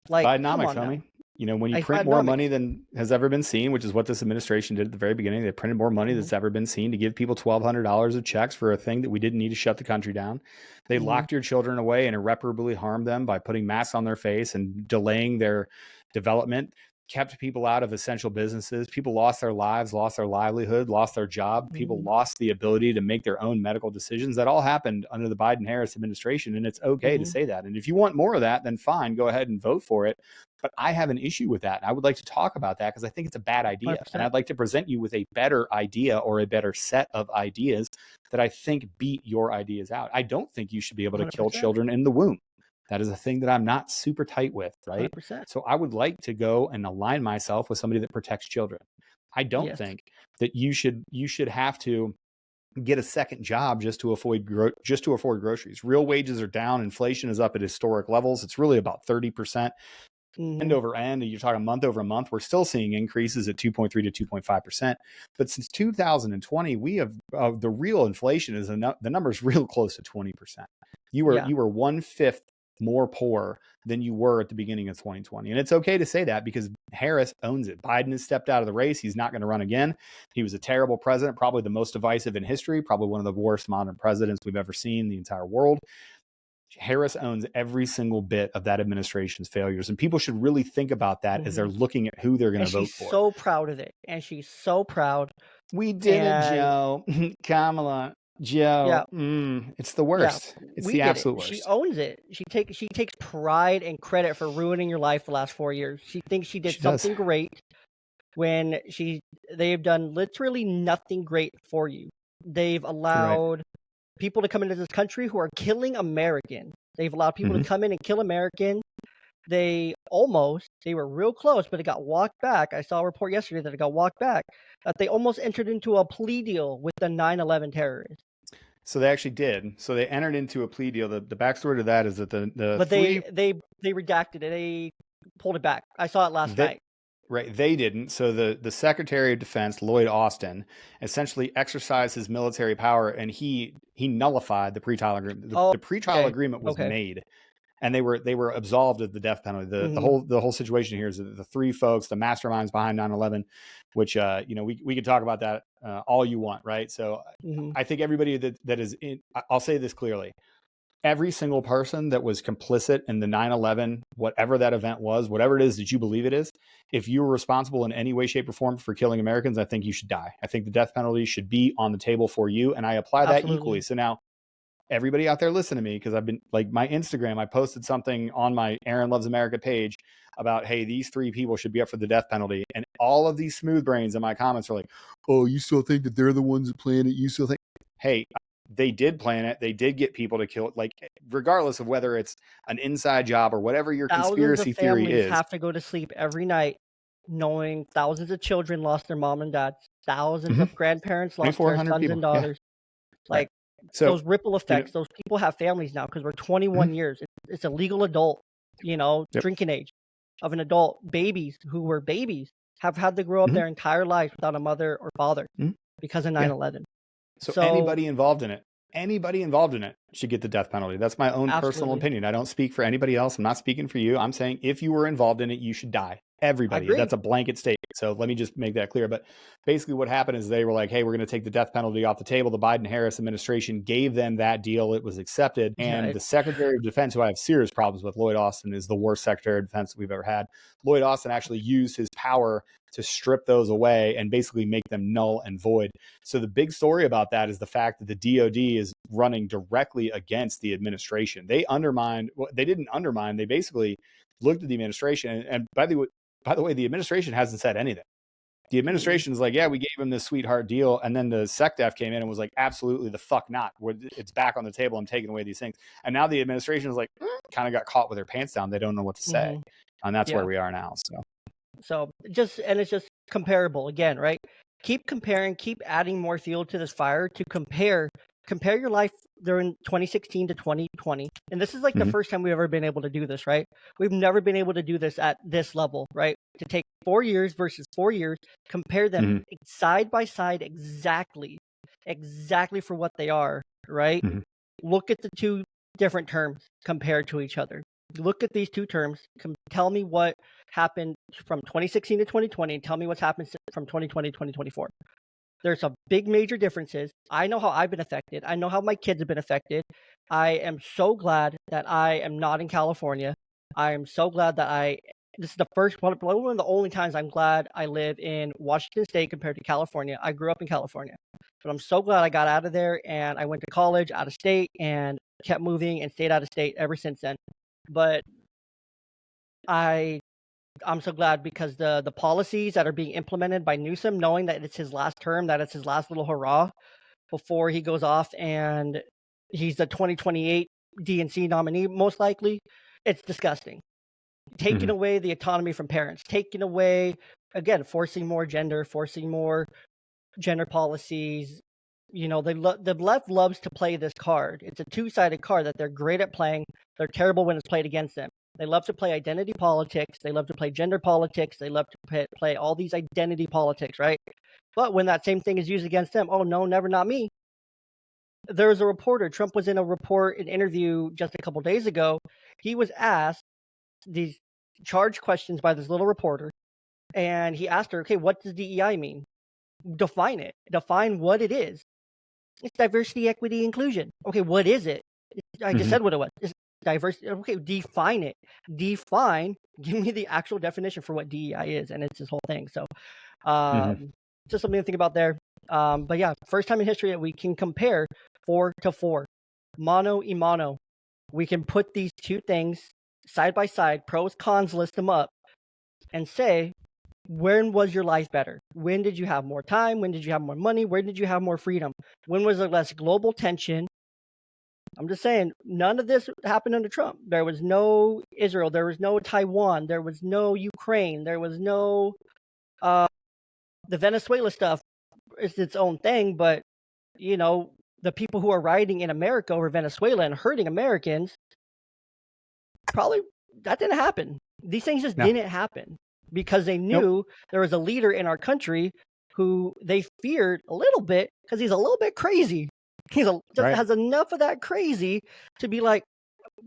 Speaker 1: Like, come
Speaker 2: Bidenomics,
Speaker 1: on now.
Speaker 2: homie. You know, when you
Speaker 1: Like,
Speaker 2: print more
Speaker 1: Bidenomics.
Speaker 2: money than has ever been seen, which is what this administration did at the very beginning, they printed more money
Speaker 1: Mhm.
Speaker 2: that's ever been seen to give people $1,200 of checks for a thing that we didn't need to shut the country down. They
Speaker 1: Mhm.
Speaker 2: locked your children away and irreparably harmed them by putting masks on their face and delaying their development, kept people out of essential businesses. People lost their lives, lost their livelihood, lost their job. People
Speaker 1: Mhm.
Speaker 2: lost the ability to make their own medical decisions. That all happened under the Biden-Harris administration, and it's okay to
Speaker 1: Mhm.
Speaker 2: say that. And if you want more of that, then fine, go ahead and vote for it. But I have an issue with that. And I would like to talk about that because I think it's a bad idea. And
Speaker 1: 100%.
Speaker 2: I'd like to present you with a better idea or a better set of ideas that I think beat your ideas out. I don't think you should be able to kill
Speaker 1: 100%.
Speaker 2: children in the womb. That is a thing that I'm not super tight with, right?
Speaker 1: 100%.
Speaker 2: So I would like to go and align myself with somebody that protects children. I don't
Speaker 1: Yes.
Speaker 2: think that you should have to get a second job just to afford groceries. Real wages are down. Inflation is up at historic levels. It's really about 30%. End
Speaker 1: Mhm.
Speaker 2: over end, you're talking month over month, we're still seeing increases at 2.3 to 2.5%. But since 2020, we have the real inflation is the number's real close to 20%. You
Speaker 1: Yeah.
Speaker 2: were 1/5 more poor than you were at the beginning of 2020. And it's okay to say that because Harris owns it. Biden has stepped out of the race. He's not going to run again. He was a terrible president, probably the most divisive in history, probably one of the worst modern presidents we've ever seen in the entire world. Harris owns every single bit of that administration's failures. And people should really think about that as they're
Speaker 1: Mhm.
Speaker 2: looking at who they're going
Speaker 1: And
Speaker 2: to vote
Speaker 1: she's
Speaker 2: for.
Speaker 1: so proud of it. And she's so proud.
Speaker 2: We did it,
Speaker 1: And
Speaker 2: Joe. Kamala,
Speaker 1: yeah,
Speaker 2: Joe. It's the
Speaker 1: yeah,
Speaker 2: worst. It's
Speaker 1: we
Speaker 2: the
Speaker 1: did it.
Speaker 2: absolute
Speaker 1: She
Speaker 2: worst.
Speaker 1: owns it. She takes pride and credit for ruining your life the last 4 years. She thinks she did
Speaker 2: She does.
Speaker 1: something great when they've done literally nothing great for you. They've
Speaker 2: Right.
Speaker 1: allowed people to come into this country who are killing Americans. They've allowed people to come in and kill Americans. They were real close, but it got walked back. I saw a report yesterday that it got walked back, that they almost entered into a plea deal with the 9/11 terrorists.
Speaker 2: So they actually did. So they entered into a plea deal. The backstory to that is that the
Speaker 1: But
Speaker 2: three
Speaker 1: they redacted it. They pulled it back. I saw it last night.
Speaker 2: Right, they didn't. So the Secretary of Defense, Lloyd Austin, essentially exercised his military power, and he nullified the pretrial agreement. The pretrial agreement was
Speaker 1: Okay.
Speaker 2: made, and they were absolved of the death penalty. The whole situation here is that the three folks, the masterminds behind 9/11, which we could talk about that all you want, right? So I think everybody that is in, I'll say this clearly. Every single person that was complicit in the 9/11, whatever that event was, whatever it is that you believe it is, if you were responsible in any way, shape, or form for killing Americans, I think you should die. I think the death penalty should be on the table for you, and I apply that equally. So now, everybody out there listen to me, because I've been, like, my Instagram, I posted something on my Aaron Loves America page about, hey, these three people should be up for the death penalty. And all of these smooth brains in my comments are like, oh, you still think that they're the ones that planned it? You still think, hey, they did plan it. They did get people to kill it. Like, regardless of whether it's an inside job or whatever your
Speaker 1: Thousands of
Speaker 2: conspiracy theory
Speaker 1: families
Speaker 2: is.
Speaker 1: have to go to sleep every night knowing thousands of children lost their mom and dad. Thousands of grandparents lost their
Speaker 2: 2,400
Speaker 1: sons
Speaker 2: people.
Speaker 1: and daughters.
Speaker 2: Yeah.
Speaker 1: Like,
Speaker 2: so
Speaker 1: those ripple effects, those people have families now because we're 21 years. It's a legal adult, drinking age of an adult. Babies who were babies have had to grow up their entire lives without a mother or father because of 9/11.
Speaker 2: So anybody involved in it, anybody involved in it should get the death penalty. That's my own personal
Speaker 1: Absolutely.
Speaker 2: opinion. I don't speak for anybody else. I'm not speaking for you. I'm saying if you were involved in it, you should die.
Speaker 1: I
Speaker 2: Everybody.
Speaker 1: agree.
Speaker 2: That's a blanket statement. So let me just make that clear. But basically, what happened is they were like, hey, we're going to take the death penalty off the table. The Biden Harris administration gave them that deal. It was accepted. And
Speaker 1: Right.
Speaker 2: the Secretary of Defense, who I have serious problems with, Lloyd Austin, is the worst Secretary of Defense we've ever had. Lloyd Austin actually used his power to strip those away and basically make them null and void. So the big story about that is the fact that the DOD is running directly against the administration. They didn't undermine, they basically looked at the administration. And by the way, the administration hasn't said anything. The administration is like, yeah, we gave him this sweetheart deal. And then the SecDef came in and was like, absolutely the fuck not. It's back on the table. I'm taking away these things. And now the administration is like, kind of got caught with their pants down. They don't know what to say. And that's where we are now.
Speaker 1: So it's just comparable again, right? Keep comparing, keep adding more fuel to this fire to compare your life during 2016 to 2020. And this is like the first time we've ever been able to do this, right? We've never been able to do this at this level, right? To take 4 years versus 4 years, compare them side by side exactly for what they are, right? Look at the two different terms compared to each other. Look at these two terms. Tell me what happened from 2016 to 2020, and tell me what's happened from 2020 to 2024. There's some big major differences. I know how I've been affected. I know how my kids have been affected. I am so glad that I am not in California. I am so glad that this is the first one of the only times I'm glad I live in Washington State compared to California. I grew up in California, but I'm so glad I got out of there and I went to college out of state and kept moving and stayed out of state ever since then. But I'm so glad because the policies that are being implemented by Newsom, knowing that it's his last term, that it's his last little hurrah before he goes off and he's the 2028 DNC nominee, most likely, it's disgusting. Taking away the autonomy from parents, taking away, again, forcing more gender policies. You know, the left loves to play this card. It's a two-sided card that they're great at playing. They're terrible when it's played against them. They love to play identity politics. They love to play gender politics. They love to play all these identity politics, right? But when that same thing is used against them, oh, no, never, not me. There was a reporter. Trump was in an interview just a couple days ago. He was asked these charge questions by this little reporter. And he asked her, okay, what does DEI mean? Define it. Define what it is. It's diversity, equity, inclusion. Okay, what is it? I just said what it was. It's diversity. Okay, define it. Give me the actual definition for what DEI is, and it's this whole thing. So, just something to think about there. But yeah, first time in history that we can compare 4 to 4, mano y mano. We can put these two things side by side, pros, cons, list them up, and say, when was your life better? When did you have more time? When did you have more money? Where did you have more freedom? When was there less global tension? I'm just saying, none of this happened under Trump. There was no Israel. There was no Taiwan. There was no Ukraine. There was no the Venezuela stuff. It's its own thing, but you know, the people who are rioting in America over Venezuela and hurting Americans, probably that didn't happen. These things just didn't happen because they knew there was a leader in our country who they feared a little bit because he's a little bit crazy. Has enough of that crazy to be like,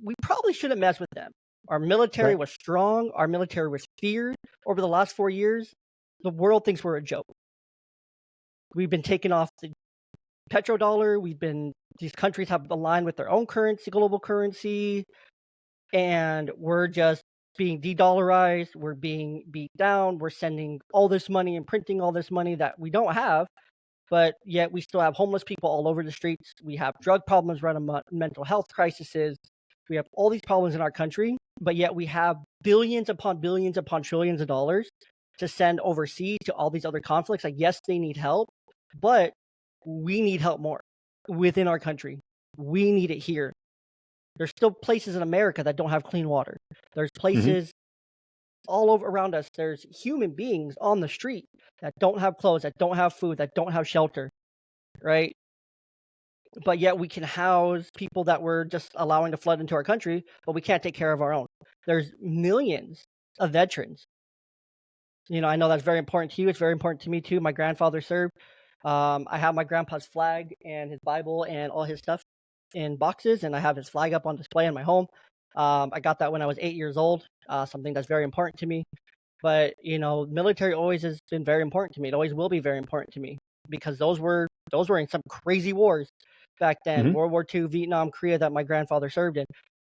Speaker 1: we probably shouldn't mess with them. Our military was strong. Our military was feared over the last 4 years. The world thinks we're a joke. We've been taken off the petrodollar. These countries have aligned with their own currency, global currency, and we're just being de-dollarized. We're being beat down. We're sending all this money and printing all this money that we don't have. But yet we still have homeless people all over the streets. We have drug problems, mental health crises. We have all these problems in our country, but yet we have billions upon trillions of dollars to send overseas to all these other conflicts. Like, yes, they need help, but we need help more within our country. We need it here. There's still places in America that don't have clean water. There's places all over around us. There's human beings on the street that don't have clothes, that don't have food, that don't have shelter, right? But yet we can house people that we're just allowing to flood into our country, but we can't take care of our own. There's millions of veterans. You know, I know that's very important to you. It's very important to me too. My grandfather served. I have my grandpa's flag and his Bible and all his stuff in boxes, and I have his flag up on display in my home. I got that when I was 8 years old, something that's very important to me. But, military always has been very important to me. It always will be very important to me because those were in some crazy wars back then,
Speaker 2: Hmm.
Speaker 1: World War II, Vietnam, Korea, that my grandfather served in.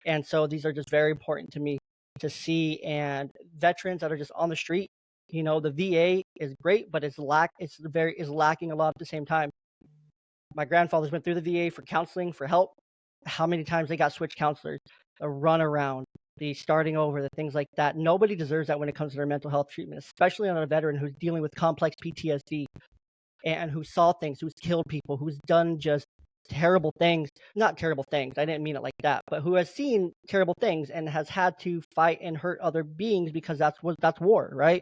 Speaker 1: And so these are just very important to me to see. And veterans that are just on the street, the VA is great, but it's lacking a lot at the same time. My grandfather's went through the VA for counseling, for help. How many times they got switched counselors, a run around, the starting over, the things like that. Nobody deserves that when it comes to their mental health treatment, especially on a veteran who's dealing with complex PTSD and who saw things, who's killed people, who's done just terrible things. Not terrible things, I didn't mean it like that, but who has seen terrible things and has had to fight and hurt other beings because that's war, right?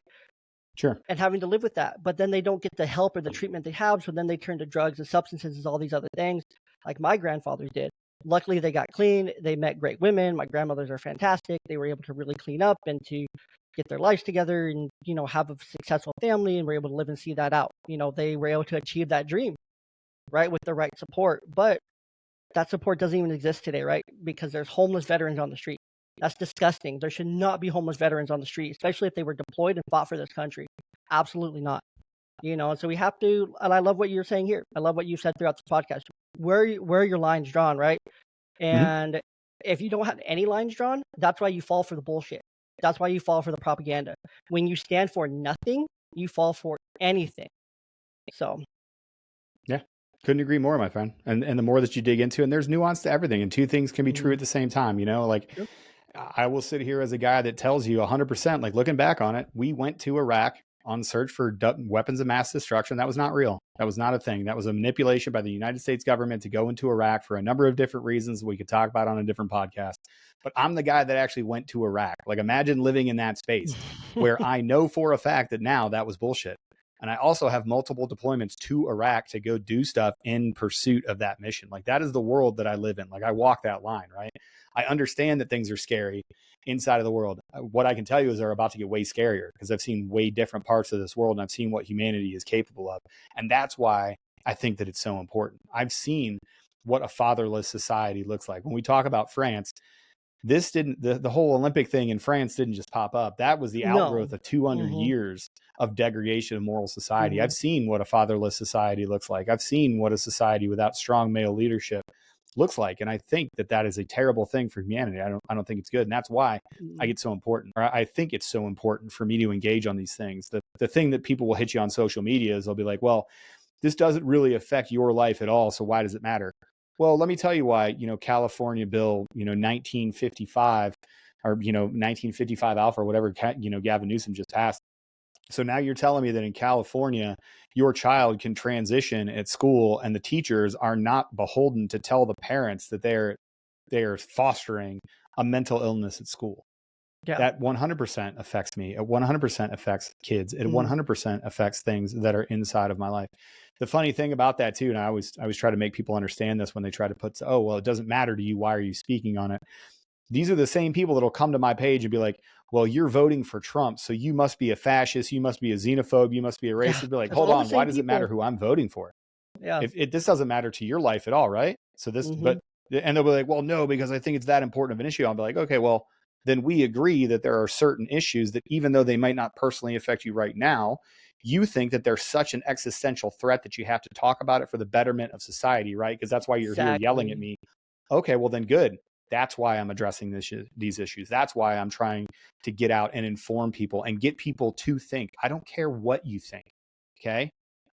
Speaker 2: Sure.
Speaker 1: And having to live with that. But then they don't get the help or the treatment they have. So then they turn to drugs and substances and all these other things, like my grandfathers did. Luckily, they got clean. They met great women. My grandmothers are fantastic. They were able to really clean up and to get their lives together and, have a successful family, and were able to live and see that out. They were able to achieve that dream, right, with the right support. But that support doesn't even exist today, right? Because there's homeless veterans on the street. That's disgusting. There should not be homeless veterans on the street, especially if they were deployed and fought for this country. Absolutely not. And so we have to, and I love what you're saying here. I love what you said throughout this podcast. Where are your lines drawn, right?
Speaker 2: Hmm.
Speaker 1: And if you don't have any lines drawn, that's why you fall for the bullshit. That's why you fall for the propaganda. When you stand for nothing, you fall for anything. So,
Speaker 2: Yeah. Couldn't agree more, my friend. And the more that you dig into, and there's nuance to everything, and two things can be true at the same time. Like
Speaker 1: Yep.
Speaker 2: I will sit here as a guy that tells you 100%, like looking back on it, we went to Iraq on search for weapons of mass destruction. That was not real. That was not a thing. That was a manipulation by the United States government to go into Iraq for a number of different reasons we could talk about on a different podcast. But I'm the guy that actually went to Iraq. Like imagine living in that space where I know for a fact that now that was bullshit. And I also have multiple deployments to Iraq to go do stuff in pursuit of that mission. Like that is the world that I live in. Like I walk that line, right? I understand that things are scary inside of the world. What I can tell you is they're about to get way scarier because I've seen way different parts of this world and I've seen what humanity is capable of. And that's why I think that it's so important. I've seen what a fatherless society looks like. When we talk about France, this didn't, the whole Olympic thing in France didn't just pop up. That was the
Speaker 1: No.
Speaker 2: outgrowth of 200
Speaker 1: hmm
Speaker 2: years of degradation of moral society.
Speaker 1: hmm
Speaker 2: I've seen what a fatherless society looks like. I've seen what a society without strong male leadership looks like. And I think that that is a terrible thing for humanity. I don't think it's good. And that's why I get so important, or I think it's so important for me to engage on these things. The thing that people will hit you on social media is they'll be like, well, this doesn't really affect your life at all. So why does it matter? Well, let me tell you why, California bill, 1955 or, 1955 alpha or whatever, Gavin Newsom just passed. So now you're telling me that in California, your child can transition at school and the teachers are not beholden to tell the parents that they're fostering a mental illness at school.
Speaker 1: Yeah.
Speaker 2: That 100% affects me. It 100% affects kids. It
Speaker 1: Mhm.
Speaker 2: 100% affects things that are inside of my life. The funny thing about that too, and I always try to make people understand this when they try to put, oh, well, it doesn't matter to you. Why are you speaking on it? These are the same people that'll come to my page and be like, well, you're voting for Trump, so you must be a fascist. You must be a xenophobe. You must be a
Speaker 1: Yeah.
Speaker 2: racist. Be like,
Speaker 1: It's
Speaker 2: hold
Speaker 1: all the
Speaker 2: on. Why
Speaker 1: same
Speaker 2: does it matter
Speaker 1: people.
Speaker 2: who I'm voting for?
Speaker 1: Yeah.
Speaker 2: If this doesn't matter to your life at all, right? So this,
Speaker 1: Mhm.
Speaker 2: and they'll be like, well, no, because I think it's that important of an issue. I'll be like, okay, well, then we agree that there are certain issues that even though they might not personally affect you right now, you think that there's such an existential threat that you have to talk about it for the betterment of society, right? Because that's why you're here yelling at
Speaker 1: Exactly.
Speaker 2: me. Okay, well then good. That's why I'm addressing these issues. That's why I'm trying to get out and inform people and get people to think. I don't care what you think. Okay.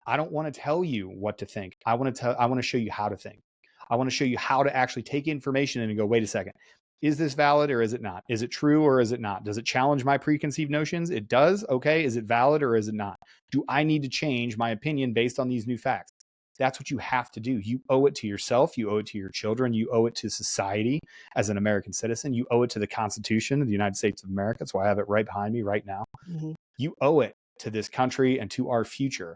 Speaker 2: I don't want to tell you what to think. I want to show you how to think. I want to show you how to actually take information and go, wait a second. Is this valid or is it not? Is it true or is it not? Does it challenge my preconceived notions? It does. Okay. Is it valid or is it not? Do I need to change my opinion based on these new facts? That's what you have to do. You owe it to yourself. You owe it to your children. You owe it to society as an American citizen. You owe it to the Constitution of the United States of America. That's why I have it right behind me right now.
Speaker 1: Mhm.
Speaker 2: You owe it to this country and to our future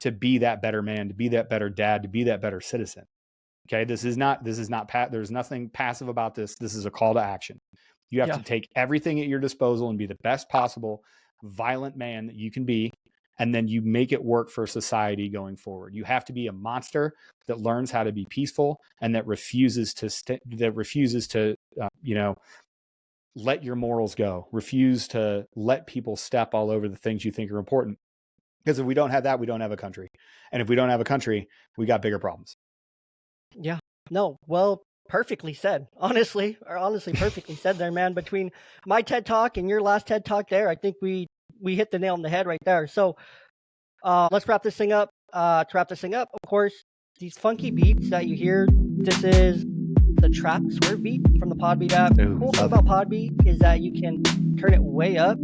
Speaker 2: to be that better man, to be that better dad, to be that better citizen. Okay. There's nothing passive about this. This is a call to action. You have
Speaker 1: Yeah.
Speaker 2: to take everything at your disposal and be the best possible violent man that you can be and then you make it work for society going forward. You have to be a monster that learns how to be peaceful and that refuses to let your morals go, refuse to let people step all over the things you think are important. Because if we don't have that, we don't have a country. And if we don't have a country, we got bigger problems.
Speaker 1: Yeah. No, well, perfectly said. Honestly, perfectly said there, man. Between my TED Talk and your last TED Talk there, I think we hit the nail on the head right there. So let's wrap this thing up. To wrap this thing up, of course, these funky beats that you hear, this is the trap swerve beat from the Podbeat app. The cool thing about Podbeat is that you can turn it way up,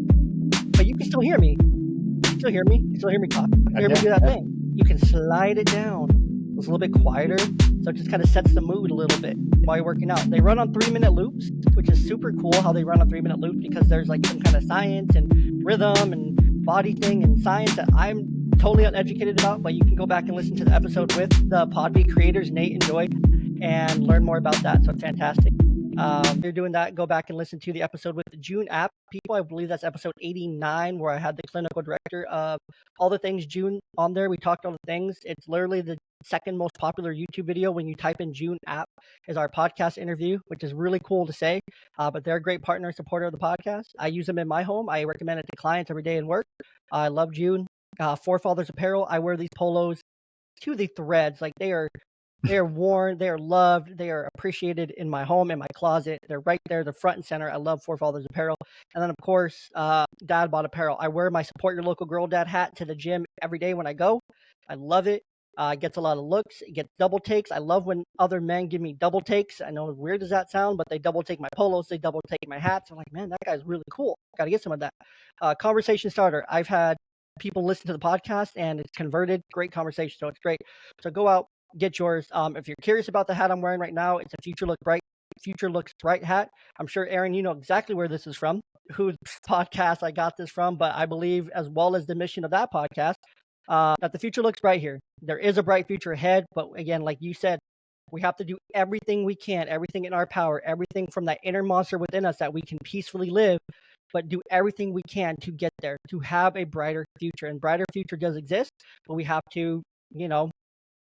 Speaker 1: but you can still hear me. You still hear me? You still hear me talk? You hear me do that thing? You can slide it down. It's a little bit quieter, so it just kind of sets the mood a little bit while you're working out. They run on 3-minute loops, which is super cool how they run on 3-minute loops, because there's like some kind of science and rhythm and body thing and science that I'm totally uneducated about, but you can go back and listen to the episode with the Podbeat creators, Nate and Joy, and learn more about that. So it's fantastic. If you're doing that, go back and listen to the episode with the June app people. I believe that's episode 89, where I had the clinical director of all the things June on there. We talked all the things. It's literally the second most popular YouTube video when you type in June app is our podcast interview, which is really cool to say. But they're a great partner and supporter of the podcast. I use them in my home. I recommend it to clients every day in work. I love June. Forefathers Apparel. I wear these polos to the threads. Like they are worn, they are loved, they are appreciated in my home, in my closet. They're right there, the front and center. I love Forefathers Apparel. And then, of course, Dad Bought Apparel. I wear my Support Your Local Girl Dad hat to the gym every day when I go. I love it. It gets a lot of looks. It gets double takes. I love when other men give me double takes. I know, weird does that sound, but they double take my polos. They double take my hats. I'm like, man, that guy's really cool. Got to get some of that. Conversation starter. I've had people listen to the podcast and it's converted. Great conversation. So it's great. So go out, get yours. If you're curious about the hat I'm wearing right now, it's a Future Looks Bright hat. I'm sure, Aaron, you know exactly where this is from, whose podcast I got this from, but I believe, as well as the mission of that podcast, that the future looks bright here. There is a bright future ahead, but again, like you said, we have to do everything we can, everything in our power, everything from that inner monster within us that we can peacefully live, but do everything we can to get there, to have a brighter future. And brighter future does exist, but we have to,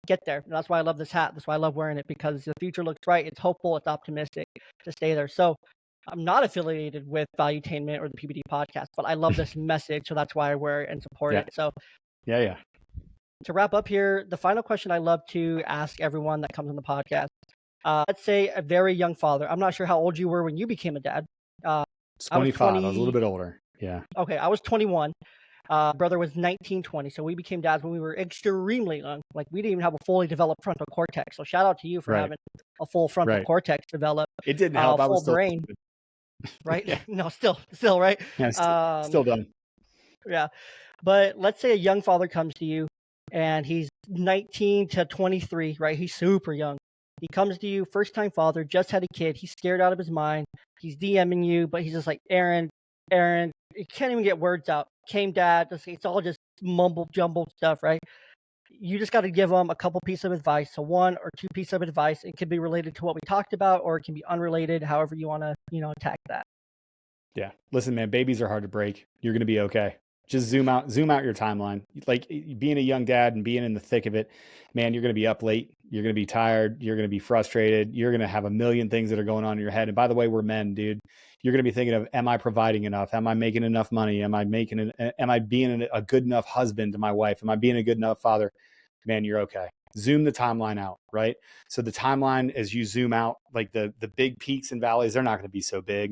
Speaker 1: get there. And that's why I love this hat. That's why I love wearing it, because the future looks bright. It's hopeful. It's optimistic to stay there. So I'm not affiliated with Valuetainment or the PBD podcast, but I love this message. So that's why I wear it and support it. So
Speaker 2: yeah.
Speaker 1: To wrap up here, the final question I love to ask everyone that comes on the podcast. Let's say a very young father. I'm not sure how old you were when you became a dad.
Speaker 2: 25. I was a little bit older. Yeah.
Speaker 1: Okay. I was 21. Brother was 19, 20. So we became dads when we were extremely young. Like, we didn't even have a fully developed frontal cortex. So shout out to you for having a full frontal cortex developed.
Speaker 2: It didn't help. I was still
Speaker 1: brain. Right? Yeah. No, still right.
Speaker 2: Yeah, still done.
Speaker 1: Yeah. But let's say a young father comes to you and he's 19 to 23, right? He's super young. He comes to you, first time father, just had a kid. He's scared out of his mind. He's DMing you, but he's just like, Aaron, he can't even get words out. Came dad. It's all just mumble jumbled stuff, right? You just got to give him a couple pieces of advice. So 1 or 2 pieces of advice. It could be related to what we talked about, or it can be unrelated, however you want to, attack that.
Speaker 2: Yeah. Listen, man, babies are hard to break. You're going to be okay. Just zoom out your timeline. Like, being a young dad and being in the thick of it, man, you're going to be up late. You're going to be tired. You're going to be frustrated. You're going to have a million things that are going on in your head. And by the way, we're men, dude. You're going to be thinking of, am I providing enough? Am I making enough money? Am I being a good enough husband to my wife? Am I being a good enough father? Man, you're okay. Zoom the timeline out, right? So the timeline, as you zoom out, like the big peaks and valleys, they're not going to be so big.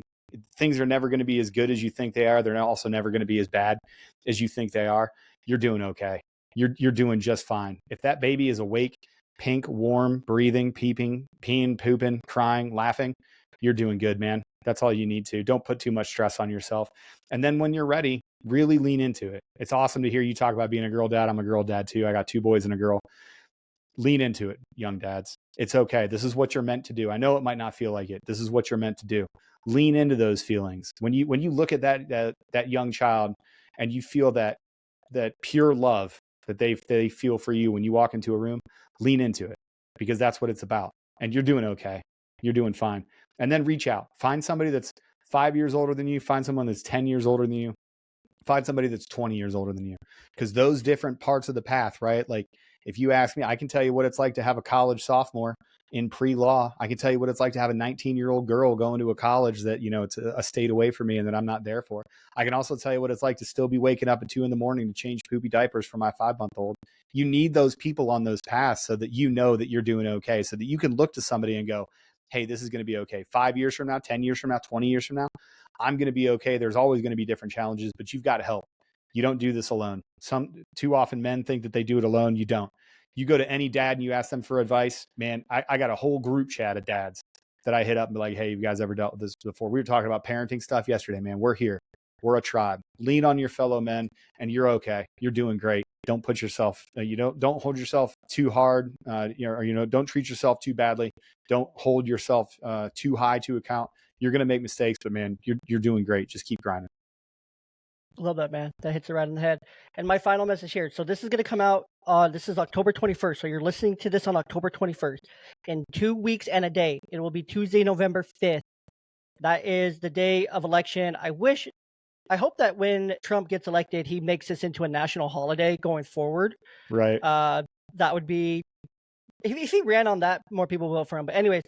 Speaker 2: Things are never going to be as good as you think they are. They're also never going to be as bad as you think they are. You're doing okay. You're doing just fine. If that baby is awake, pink, warm, breathing, peeing, pooping, crying, laughing, you're doing good, man. That's all you need to. Don't put too much stress on yourself. And then when you're ready, really lean into it. It's awesome to hear you talk about being a girl dad. I'm a girl dad too. I got 2 boys and a girl. Lean into it, young dads. It's okay. This is what you're meant to do. I know it might not feel like it. This is what you're meant to do. Lean into those feelings. When you look at that young child and you feel that pure love that they feel for you when you walk into a room, lean into it, because that's what it's about. And you're doing okay. You're doing fine. And then reach out. Find somebody that's 5 years older than you. Find someone that's 10 years older than you. Find somebody that's 20 years older than you, because those different parts of the path, right? Like if you ask me, I can tell you what it's like to have a college sophomore in pre-law. I can tell you what it's like to have a 19-year-old girl going to a college that, you know, it's a state away from me and that I'm not there for. I can also tell you what it's like to still be waking up at 2 a.m. to change poopy diapers for my 5-month-old. You need those people on those paths so that you know that you're doing okay, so that you can look to somebody and go, hey, this is going to be okay. 5 years from now, 10 years from now, 20 years from now, I'm going to be okay. There's always going to be different challenges, but you've got help. You don't do this alone. Too often men think that they do it alone. You don't. You go to any dad and you ask them for advice, man, I got a whole group chat of dads that I hit up and be like, hey, you guys ever dealt with this before? We were talking about parenting stuff yesterday, man. We're here. We're a tribe. Lean on your fellow men and you're okay. You're doing great. Don't put yourself, don't hold yourself too hard, don't treat yourself too badly. Don't hold yourself too high to account. You're going to make mistakes, but man, you're doing great. Just keep grinding.
Speaker 1: Love that, man. That hits it right in the head. And my final message here. So this is going to come out. This is October 21st. So you're listening to this on October 21st. In 2 weeks and a day, it will be Tuesday, November 5th. That is the day of election. I hope that when Trump gets elected, he makes this into a national holiday going forward.
Speaker 2: Right.
Speaker 1: That would be, if he ran on that, more people will vote for him. But anyways,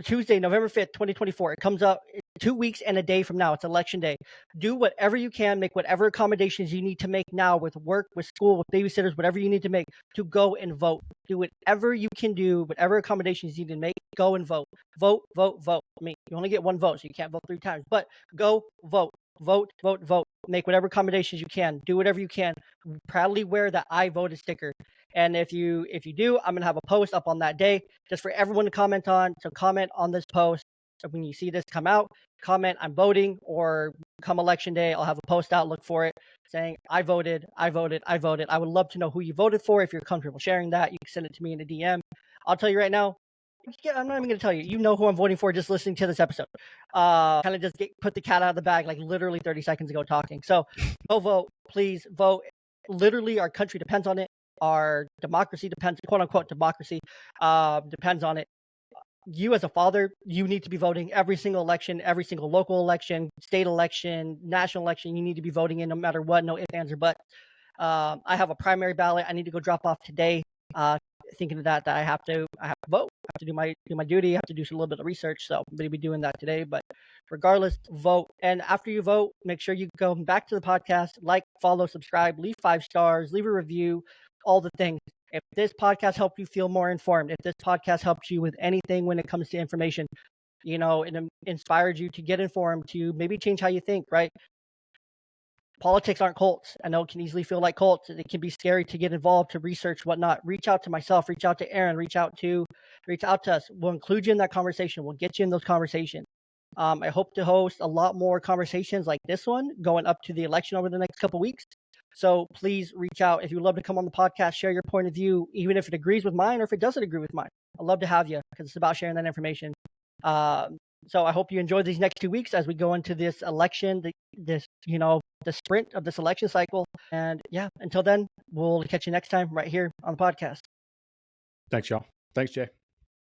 Speaker 1: Tuesday, November 5th, 2024. It comes up 2 weeks and a day from now. It's election day. Do whatever you can, make whatever accommodations you need to make now with work, with school, with babysitters, whatever you need to make to go and vote. Do whatever you can do, whatever accommodations you need to make, go and vote. Vote, vote, vote. I mean, you only get one vote, so you can't vote 3 times, but go vote. Vote, vote, vote. Make whatever accommodations you can. Do whatever you can. Proudly wear that I voted sticker. And if you do, I'm gonna have a post up on that day just for everyone to comment on. So comment on this post. So when you see this come out, comment I'm voting, or come election day, I'll have a post out. Look for it saying I voted, I voted, I voted. I would love to know who you voted for. If you're comfortable sharing that, you can send it to me in a DM. I'll tell you right now. I'm not even going to tell you. You know who I'm voting for just listening to this episode. Kind of just put the cat out of the bag like literally 30 seconds ago talking. So go vote. Please vote. Literally, our country depends on it. Our democracy depends, quote unquote, democracy depends on it. You as a father, you need to be voting every single election, every single local election, state election, national election. You need to be voting in no matter what, no ifs, ands, or buts. I have a primary ballot. I need to go drop off today. Thinking of that I have to vote. I have to do my duty. I have to do a little bit of research. So I'm going to be doing that today. But regardless, vote. And after you vote, make sure you go back to the podcast, like, follow, subscribe, leave 5 stars, leave a review, all the things. If this podcast helped you feel more informed, if this podcast helped you with anything when it comes to information, it inspired you to get informed, to maybe change how you think, right? Politics aren't cults. I know it can easily feel like cults. It can be scary to get involved, to research, whatnot. Reach out to myself, reach out to Aaron, reach out to us. We'll include you in that conversation. We'll get you in those conversations. I hope to host a lot more conversations like this one going up to the election over the next couple of weeks. So please reach out. If you would love to come on the podcast, share your point of view, even if it agrees with mine or if it doesn't agree with mine. I'd love to have you because it's about sharing that information. So I hope you enjoy these next 2 weeks as we go into this election, the sprint of this election cycle. And yeah, until then, we'll catch you next time right here on the podcast.
Speaker 2: Thanks, y'all. Thanks, Jay.